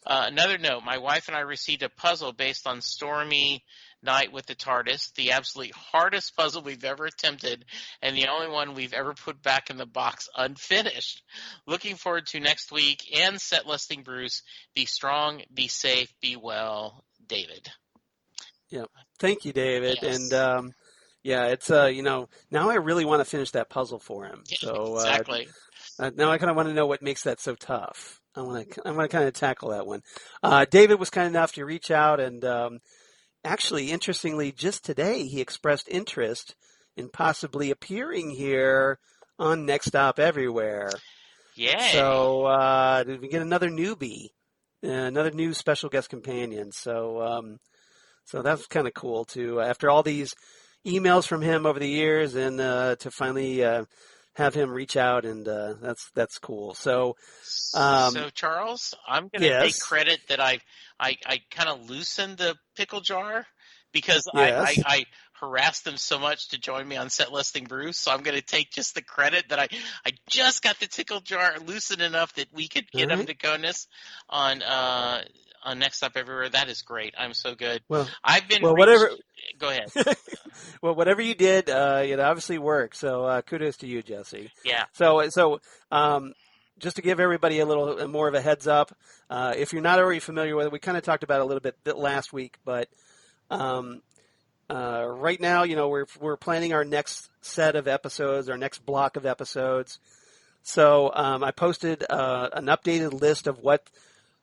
Yeah. Another note, my wife and I received a puzzle based on Stormy Night with the TARDIS, the absolute hardest puzzle we've ever attempted, and the only one we've ever put back in the box unfinished. Looking forward to next week and set listing Bruce. Be strong, be safe, be well, David. Yeah. Thank you, David. Yes. And yeah, it's now I really want to finish that puzzle for him. So exactly. Now I kind of want to know what makes that so tough. I want to kind of tackle that one. David was kind enough to reach out and actually, interestingly, just today he expressed interest in possibly appearing here on Next Stop Everywhere. Yay. So we get another newbie, another new special guest companion. So that's kind of cool too. After all these emails from him over the years, and to finally have him reach out, and that's cool. So Charles, I'm going to take credit that I kind of loosened the pickle jar because I harassed them so much to join me on Set Listing Bruce. So I'm going to take just the credit that I just got the pickle jar loosened enough that we could get him to bonus on Next Stop Everywhere. That is great. I'm so good. Well, I've been whatever. Go ahead. Well, whatever you did, it obviously worked. So kudos to you, Jesse. Yeah. So just to give everybody a little more of a heads up, if you're not already familiar with it, we kind of talked about it a little bit last week, but right now, we're planning our next set of episodes, our next block of episodes. So I posted an updated list of what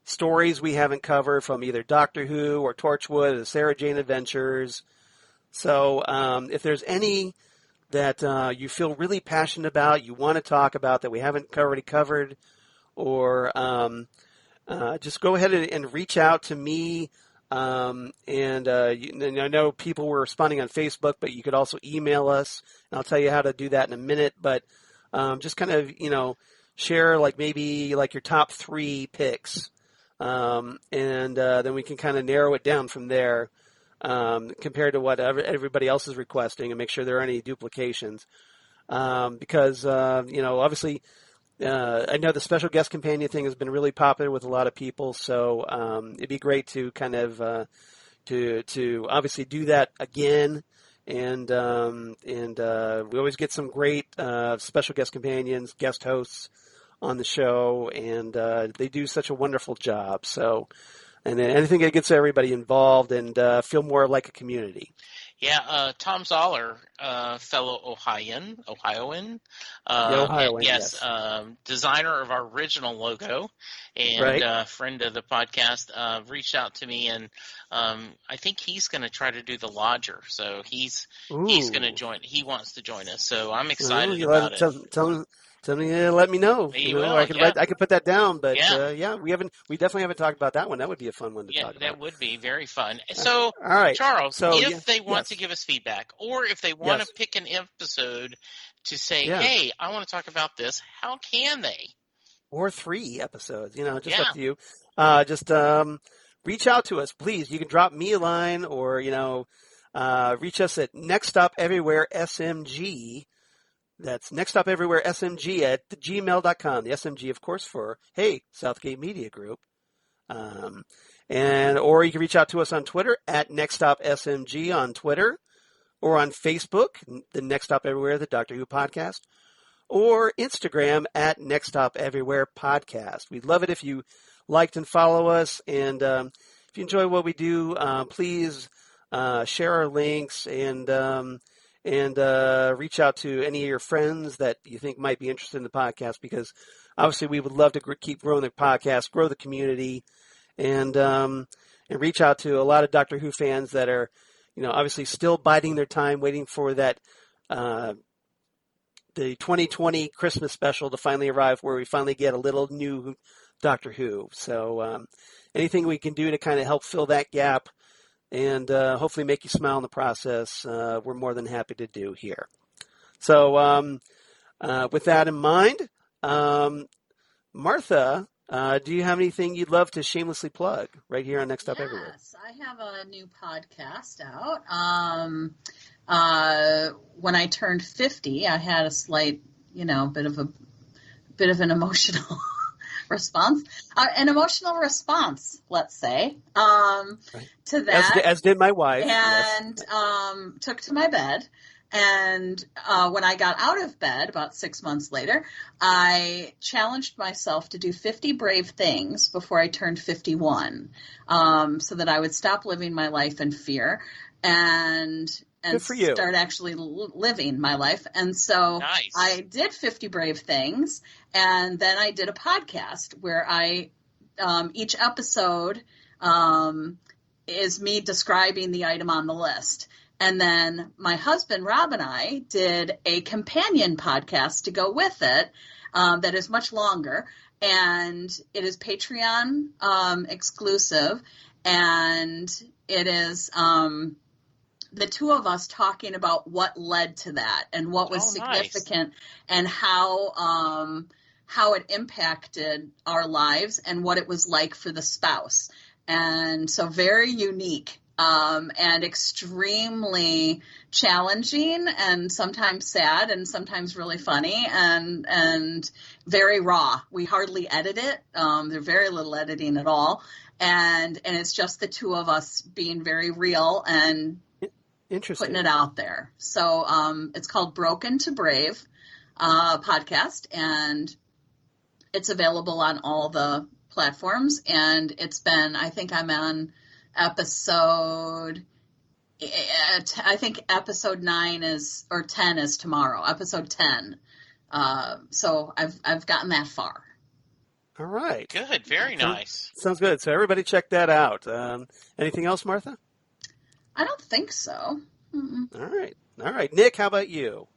stories we haven't covered from either Doctor Who or Torchwood or the Sarah Jane Adventures. So if there's any that you feel really passionate about, you want to talk about that we haven't already covered, or just go ahead and reach out to me. And I know people were responding on Facebook, but you could also email us, and I'll tell you how to do that in a minute. But just kind of, share maybe your top 3 picks, and then we can kind of narrow it down from there. Compared to what everybody else is requesting, and make sure there aren't any duplications. Because, obviously, I know the special guest companion thing has been really popular with a lot of people, so it'd be great to kind of to obviously do that again. And we always get some great special guest companions, guest hosts on the show, and they do such a wonderful job. So. And then anything that gets everybody involved and feel more like a community. Yeah, Tom Zoller, fellow Ohioan. Yes. Designer of our original logo and friend of the podcast, reached out to me, and I think he's going to try to do the lodger. So he's going to join. He wants to join us. So I'm excited about it. Tell me, let me know. I could put that down, but we definitely haven't talked about that one. That would be a fun one to talk about. That would be very fun. So, all right, Charles, if they want to give us feedback, or if they want to pick an episode to say, hey, I want to talk about this, how can they? Or 3 episodes, just up to you. Just reach out to us, please. You can drop me a line, or reach us at Next Stop Everywhere SMG. That's Next Stop Everywhere SMG at gmail.com. The SMG, of course, for, Southgate Media Group. Or you can reach out to us on Twitter at Next Stop SMG on Twitter. or on Facebook, the Next Stop Everywhere, the Doctor Who podcast, or Instagram at Next Stop Everywhere podcast. We'd love it if you liked and follow us, and if you enjoy what we do, please share our links and reach out to any of your friends that you think might be interested in the podcast, because obviously we would love to keep growing the podcast, grow the community, and reach out to a lot of Doctor Who fans that are, obviously still biding their time, waiting for that the 2020 Christmas special to finally arrive, where we finally get a little new Doctor Who. So anything we can do to kind of help fill that gap and hopefully make you smile in the process, we're more than happy to do here. So with that in mind, Martha, do you have anything you'd love to shamelessly plug right here on Next Stop Everywhere? Yes, I have a new podcast out. When I turned 50, I had a slight, bit of an emotional response, let's say, Right. to that. As did my wife. And yes. Took to my bed. And when I got out of bed about 6 months later, I challenged myself to do 50 brave things before I turned 51, so that I would stop living my life in fear and start actually living my life. And so Nice. I did 50 brave things, and then I did a podcast where each episode is me describing the item on the list. And then my husband, Rob, and I did a companion podcast to go with it that is much longer. And it is Patreon exclusive. And it is the two of us talking about what led to that and what was significant, and how it impacted our lives and what it was like for the spouse. And so very unique. And extremely challenging, and sometimes sad, and sometimes really funny, and very raw. We hardly edit it. There's very little editing at all, and it's just the two of us being very real and putting it out there. So it's called Broken to Brave podcast, and it's available on all the platforms. And it's been, I think I'm on episode 9 or 10 is tomorrow, episode 10. So I've gotten that far. All right. Good. Very nice. Sounds good. So everybody check that out. Anything else, Martha? I don't think so. Mm-mm. All right. Nick, how about you?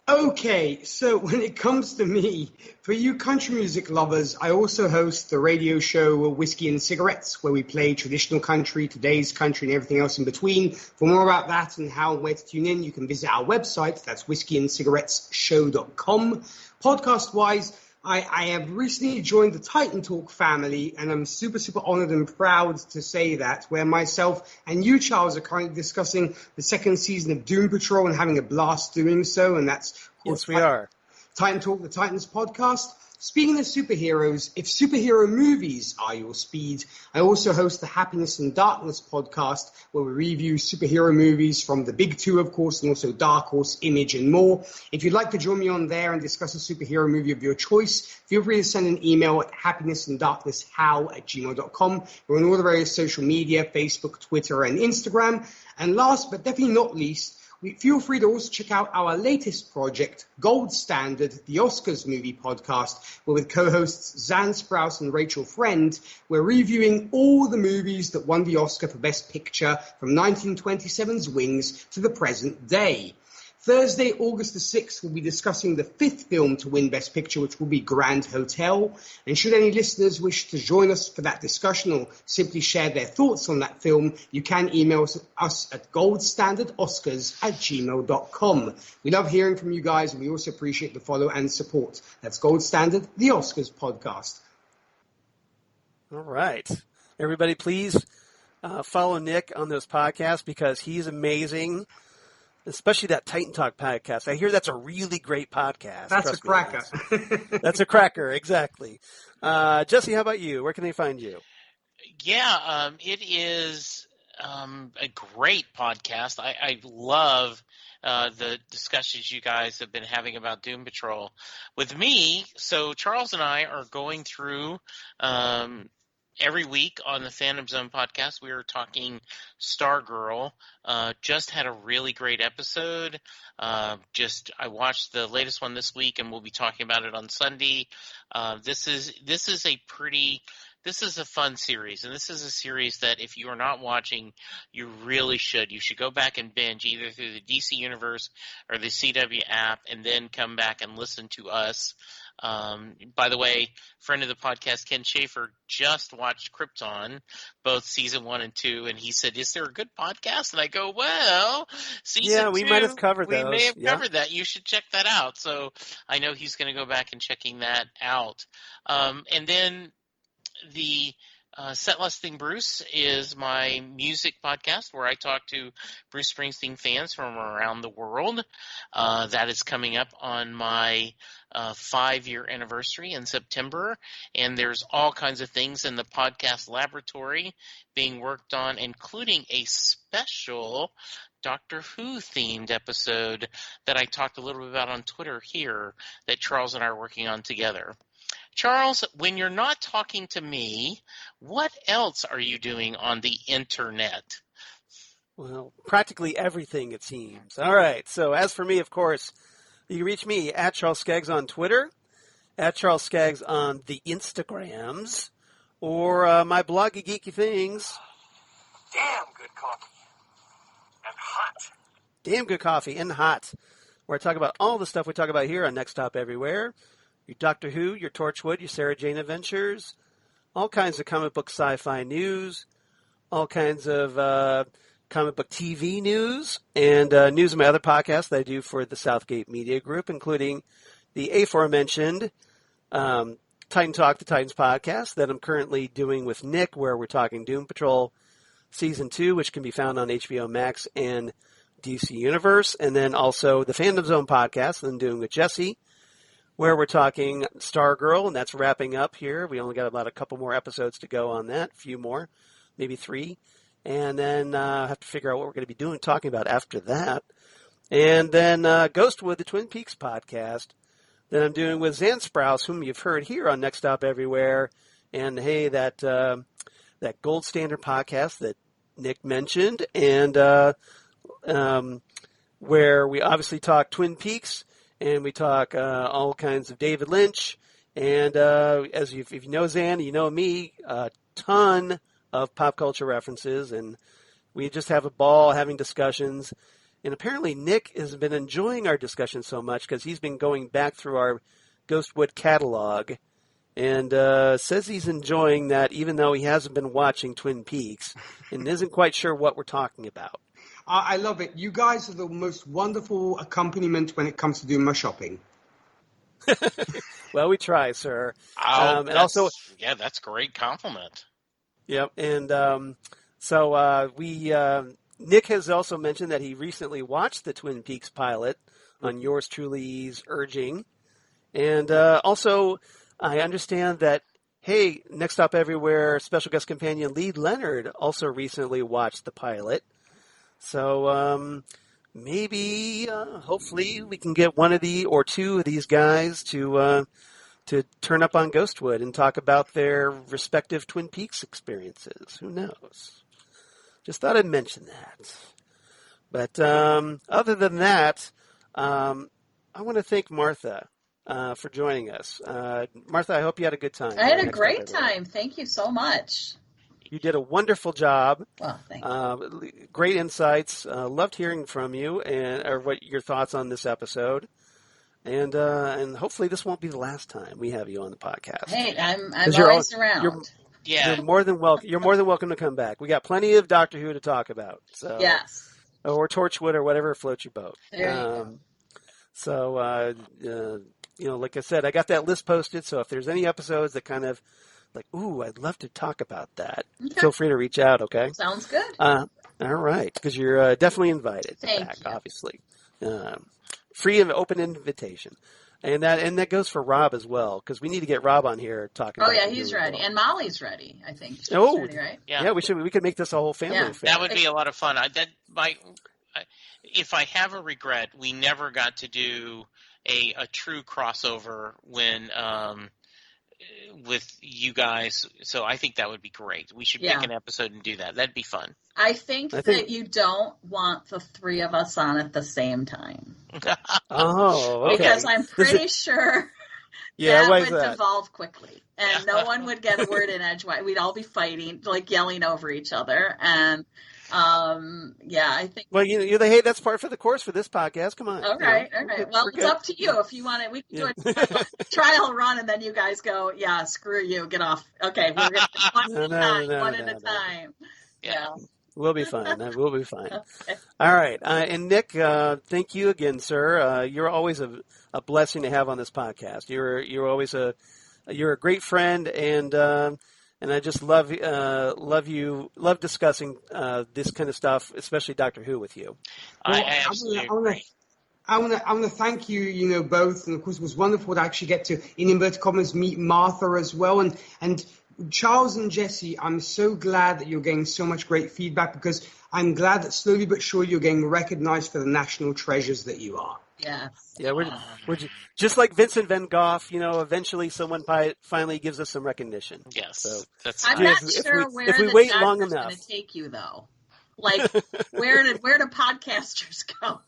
Okay, so when it comes to me, for you country music lovers, I also host the radio show Whiskey and Cigarettes, where we play traditional country, today's country, and everything else in between. For more about that and how and where to tune in, you can visit our website. That's whiskeyandcigarettesshow.com. Podcast-wise, I have recently joined the Titan Talk family, and I'm super, super honored and proud to say that, where myself and you, Charles, are currently discussing the second season of Doom Patrol and having a blast doing so, and that's called Yes, we are. Titan Talk, the Titans podcast. Speaking of superheroes, if superhero movies are your speed, I also host the Happiness and Darkness podcast, where we review superhero movies from the big two, of course, and also Dark Horse, Image, and more. If you'd like to join me on there and discuss a superhero movie of your choice, feel free to send an email at happinessanddarknesshow@gmail.com. We're on all the various social media, Facebook, Twitter, and Instagram. And last but definitely not least, feel free to also check out our latest project, Gold Standard, the Oscars movie podcast, where with co-hosts Zan Sprouse and Rachel Friend, we're reviewing all the movies that won the Oscar for Best Picture from 1927's Wings to the present day. Thursday, August the 6th, we'll be discussing the fifth film to win Best Picture, which will be Grand Hotel. And should any listeners wish to join us for that discussion or simply share their thoughts on that film, you can email us at goldstandardoscars@gmail.com. We love hearing from you guys, and we also appreciate the follow and support. That's Gold Standard, the Oscars podcast. All right. Everybody, please follow Nick on those podcasts, because he's amazing. Especially that Titan Talk podcast. I hear that's a really great podcast. That's a cracker. That's a cracker, exactly. Jesse, how about you? Where can they find you? Yeah, it is a great podcast. I love the discussions you guys have been having about Doom Patrol. With me, so Charles and I are going through every week on the Phantom Zone podcast. We are talking Stargirl. Just had a really great episode. I watched the latest one this week, and we'll be talking about it on Sunday. This is a fun series, and this is a series that if you are not watching, you really should. You should go back and binge either through the DC Universe or the CW app, and then come back and listen to us. By the way, friend of the podcast, Ken Schaefer, just watched Krypton, both season 1 and 2, and he said, "Is there a good podcast?" And I go, "Well, season 2, we might have covered those. We may have covered that. You should check that out." So I know he's going to go back and checking that out. And then the Set Listing Bruce is my music podcast where I talk to Bruce Springsteen fans from around the world. That is coming up on my 5-year anniversary in September, and there's all kinds of things in the podcast laboratory being worked on, including a special Doctor Who themed episode that I talked a little bit about on Twitter here that Charles and I are working on together. Charles, when you're not talking to me, what else are you doing on the internet? Well, practically everything, it seems. All right. So as for me, of course, you can reach me at Charles Skaggs on Twitter, at Charles Skaggs on the Instagrams, or my bloggy geeky things. Damn good coffee. And hot. Damn good coffee and hot, where I talk about all the stuff we talk about here on Next Stop Everywhere. Your Doctor Who, your Torchwood, your Sarah Jane Adventures, all kinds of comic book sci-fi news, all kinds of comic book TV news, and news of my other podcasts that I do for the Southgate Media Group, including the aforementioned Titan Talk, the Titans podcast that I'm currently doing with Nick, where we're talking Doom Patrol Season 2, which can be found on HBO Max and DC Universe, and then also the Phantom Zone podcast that I'm doing with Jesse, where we're talking Stargirl, and that's wrapping up here. We only got about a couple more episodes to go on that, a few more, maybe 3. And then have to figure out what we're going to be talking about after that. And then Ghostwood, the Twin Peaks podcast that I'm doing with Zan Sprouse, whom you've heard here on Next Stop Everywhere. And, hey, that Gold Standard podcast that Nick mentioned, and where we obviously talk Twin Peaks, and we talk all kinds of David Lynch. And if you know Zan, you know me, a ton of pop culture references. And we just have a ball having discussions. And apparently Nick has been enjoying our discussion so much because he's been going back through our Ghostwood catalog and says he's enjoying that even though he hasn't been watching Twin Peaks and isn't quite sure what we're talking about. I love it. You guys are the most wonderful accompaniment when it comes to doing my shopping. Well, we try, sir. And also, yeah, that's a great compliment. Yep. And so Nick has also mentioned that he recently watched the Twin Peaks pilot on yours truly's urging. And also, I understand that, hey, Next Stop Everywhere special guest companion Lee Leonard also recently watched the pilot. So maybe, hopefully, we can get one of or two of these guys to turn up on Ghostwood and talk about their respective Twin Peaks experiences. Who knows? Just thought I'd mention that. But other than that, I want to thank Martha for joining us. Martha, I hope you had a good time. I had a great time. Thank you so much. You did a wonderful job. Well, thank you. Great insights. Loved hearing from you or what your thoughts on this episode. And hopefully this won't be the last time we have you on the podcast. Hey, I'm always around. You're more than welcome. You're more than welcome to come back. We got plenty of Doctor Who to talk about. So yes. Or Torchwood or whatever floats your boat. There you go. So like I said, I got that list posted. So if there's any episodes that kind of like, ooh, I'd love to talk about that. Okay. Feel free to reach out, okay? Sounds good. All right, because you're definitely invited Thank back, you. obviously. Free and open invitation. And that goes for Rob as well, because we need to get Rob on here talking. Oh about yeah, he's ready, and Molly's ready. I think. She's ready, right? Yeah, we could make this a whole family affair. That would be a lot of fun. If I have a regret, we never got to do a true crossover when with you guys. So I think that would be great. We should pick an episode and do that. That'd be fun. I think that you don't want the three of us on at the same time. Oh, okay. Because I'm pretty sure that would devolve quickly. And no one would get a word in edgewise. We'd all be fighting, like yelling over each other. And I think. Well, hey, that's part for the course for this podcast. Come on. All right. Well, it's up to you. If you want it, we can do a trial run, and then you guys go, yeah, screw you, get off. Okay, we're going to one at a time. Yeah. We'll be fine. We'll be fine. Okay. All right. And Nick, thank you again, sir. You're always a blessing to have on this podcast. You're always you're a great friend, and I just love discussing this kind of stuff, especially Doctor Who with you. Well, I want to thank you, both, and of course it was wonderful to actually get to, in inverted commas, meet Martha as well, and Charles and Jesse, I'm so glad that you're getting so much great feedback, because I'm glad that slowly but surely you're getting recognized for the national treasures that you are. Yes. Yeah, we're just like Vincent van Gogh. Eventually someone finally gives us some recognition. Yes. So I'm not sure where if we the wait long doctor's enough going to take you, though. Like, where do podcasters go?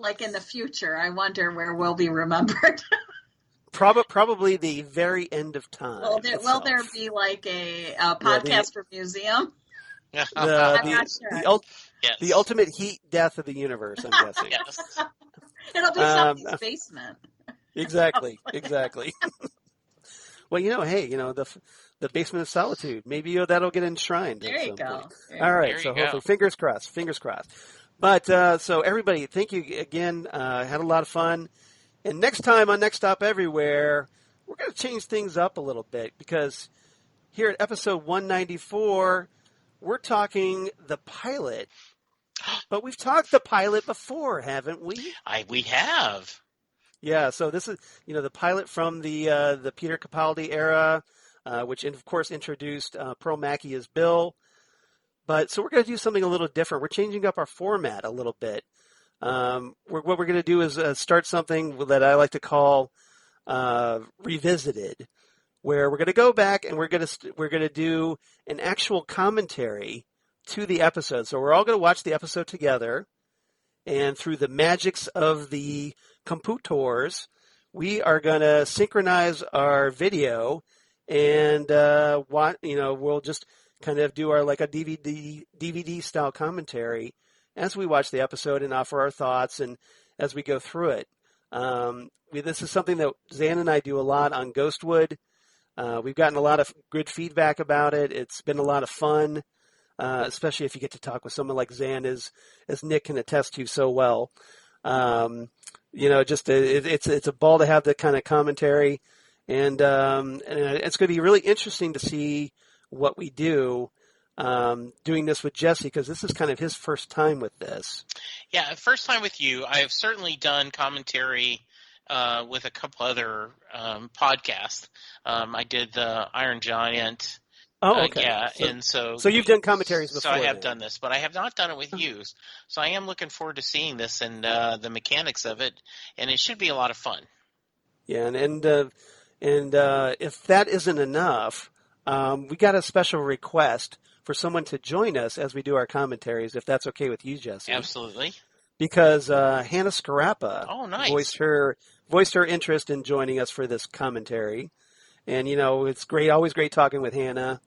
Like in the future, I wonder where we'll be remembered. Probably the very end of time. Will there be like a podcaster museum? I'm not sure. The ultimate heat death of the universe, I'm guessing. Yes. It'll be somebody's basement. Exactly. Well, hey, the basement of solitude. Maybe that'll get enshrined. There you go. All right, so hopefully, fingers crossed. But so everybody, thank you again. Had a lot of fun. And next time on Next Stop Everywhere, we're going to change things up a little bit, because here at episode 194, we're talking the pilot. But we've talked the pilot before, haven't we? We have. Yeah, so this is, the pilot from the Peter Capaldi era, which of course introduced Pearl Mackie as Bill. But so we're going to do something a little different. We're changing up our format a little bit. What we're going to do is start something that I like to call Revisited, where we're going to go back and we're going to do an actual commentary to the episode. So we're all going to watch the episode together, and through the magics of the computers, we are going to synchronize our video, and we'll just kind of do our like a DVD style commentary as we watch the episode and offer our thoughts and as we go through it. This is something that Zan and I do a lot on Ghostwood. We've gotten a lot of good feedback about it. It's been a lot of fun, especially if you get to talk with someone like Zan, as Nick can attest to so well. It's a ball to have that kind of commentary, and it's going to be really interesting to see what we do doing this with Jesse, because this is kind of his first time with this. Yeah, first time with you. I have certainly done commentary with a couple other podcasts. I did the Iron Giant. Oh, okay. And so you've done commentaries before. So I have done this, but I have not done it with you. So I am looking forward to seeing this and the mechanics of it, and it should be a lot of fun. Yeah, and if that isn't enough, we got a special request for someone to join us as we do our commentaries, if that's okay with you, Jesse. Absolutely. Because Hannah Scarappa nice. voiced her interest in joining us for this commentary. And, it's great, always great talking with Hannah.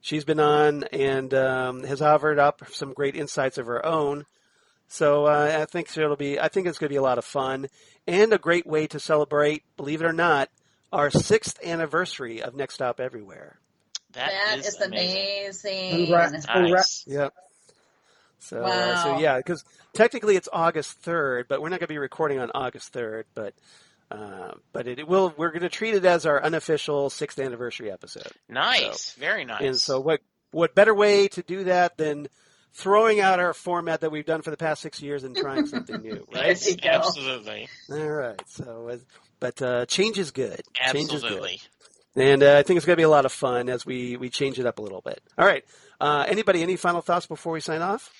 She's been on and has offered up some great insights of her own. So I think it's going to be a lot of fun and a great way to celebrate, believe it or not, our 6th anniversary of Next Stop Everywhere. That is amazing. Congrats. Yep. So, wow. Yeah, because technically it's August 3rd, but we're not going to be recording on August 3rd. But we're going to treat it as our unofficial 6th anniversary episode. Nice, very nice. And so, what better way to do that than throwing out our format that we've done for the past 6 years and trying something new, right? There you go. Absolutely. All right. So, but change is good. Change is good. Absolutely. And I think it's going to be a lot of fun as we change it up a little bit. All right. Any final thoughts before we sign off?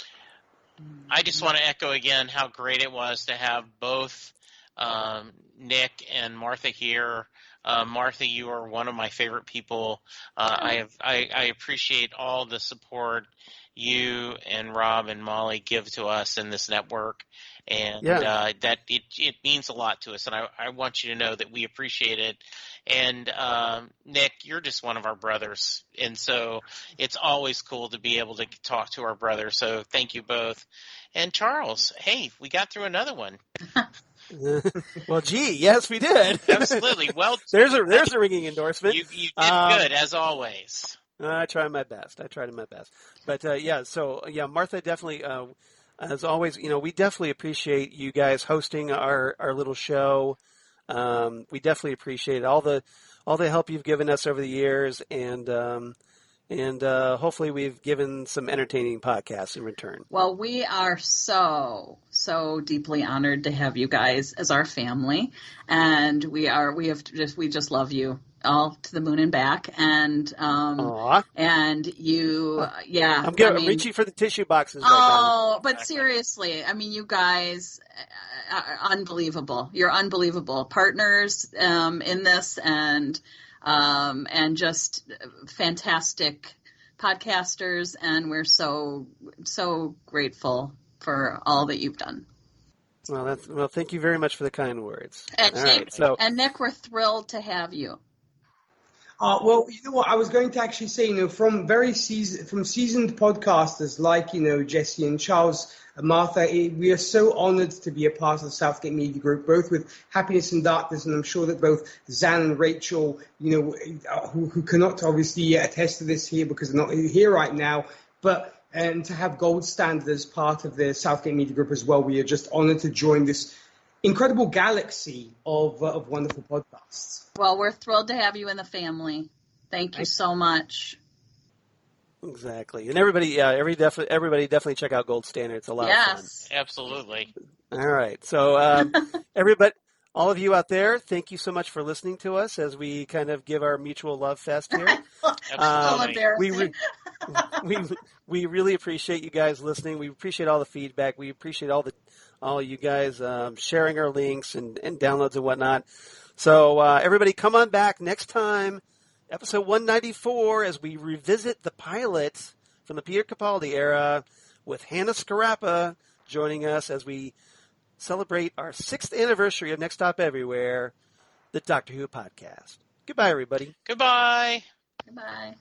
I just want to echo again how great it was to have both Nick and Martha here. Martha, you are one of my favorite people. I appreciate all the support you and Rob and Molly give to us in this network, and that it means a lot to us. And I want you to know that we appreciate it. And Nick, you're just one of our brothers, and so it's always cool to be able to talk to our brothers. So thank you both. And Charles, hey, we got through another one. Well, gee, yes, we did. Absolutely. Well, there's a ringing endorsement. You did good as always. I tried my best. But Martha, definitely, as always, we definitely appreciate you guys hosting our little show. We definitely appreciate all the help you've given us over the years, and hopefully we've given some entertaining podcasts in return. Well, we are so deeply honored to have you guys as our family, and we just love you all to the moon and back. And and you, I'm reaching for the tissue boxes right now. But seriously, I mean, you guys are unbelievable. You're unbelievable partners in this, and just fantastic podcasters, and we're so grateful for all that you've done. Well, thank you very much for the kind words. And Nick, we're thrilled to have you. Well, you know what I was going to actually say, from seasoned podcasters like, Jesse and Charles, Martha, we are so honored to be a part of the Southgate Media Group, both with Happiness and Darkness, and I'm sure that both Zan and Rachel, who cannot obviously attest to this here because they're not here right now, but to have Gold Standard as part of the Southgate Media Group as well, we are just honored to join this incredible galaxy of wonderful podcasts. Well, we're thrilled to have you in the family. Thank you so much. Exactly. And everybody definitely check out Gold Standard. It's a lot of fun. Absolutely. All right. So everybody, all of you out there, thank you so much for listening to us as we kind of give our mutual love fest here. We really appreciate you guys listening. We appreciate all the feedback. We appreciate all you guys sharing our links and downloads and whatnot. So everybody come on back next time, episode 194, as we revisit the pilot from the Peter Capaldi era with Hannah Scarappa joining us as we celebrate our 6th anniversary of Next Stop Everywhere, the Doctor Who podcast. Goodbye, everybody. Goodbye. Goodbye.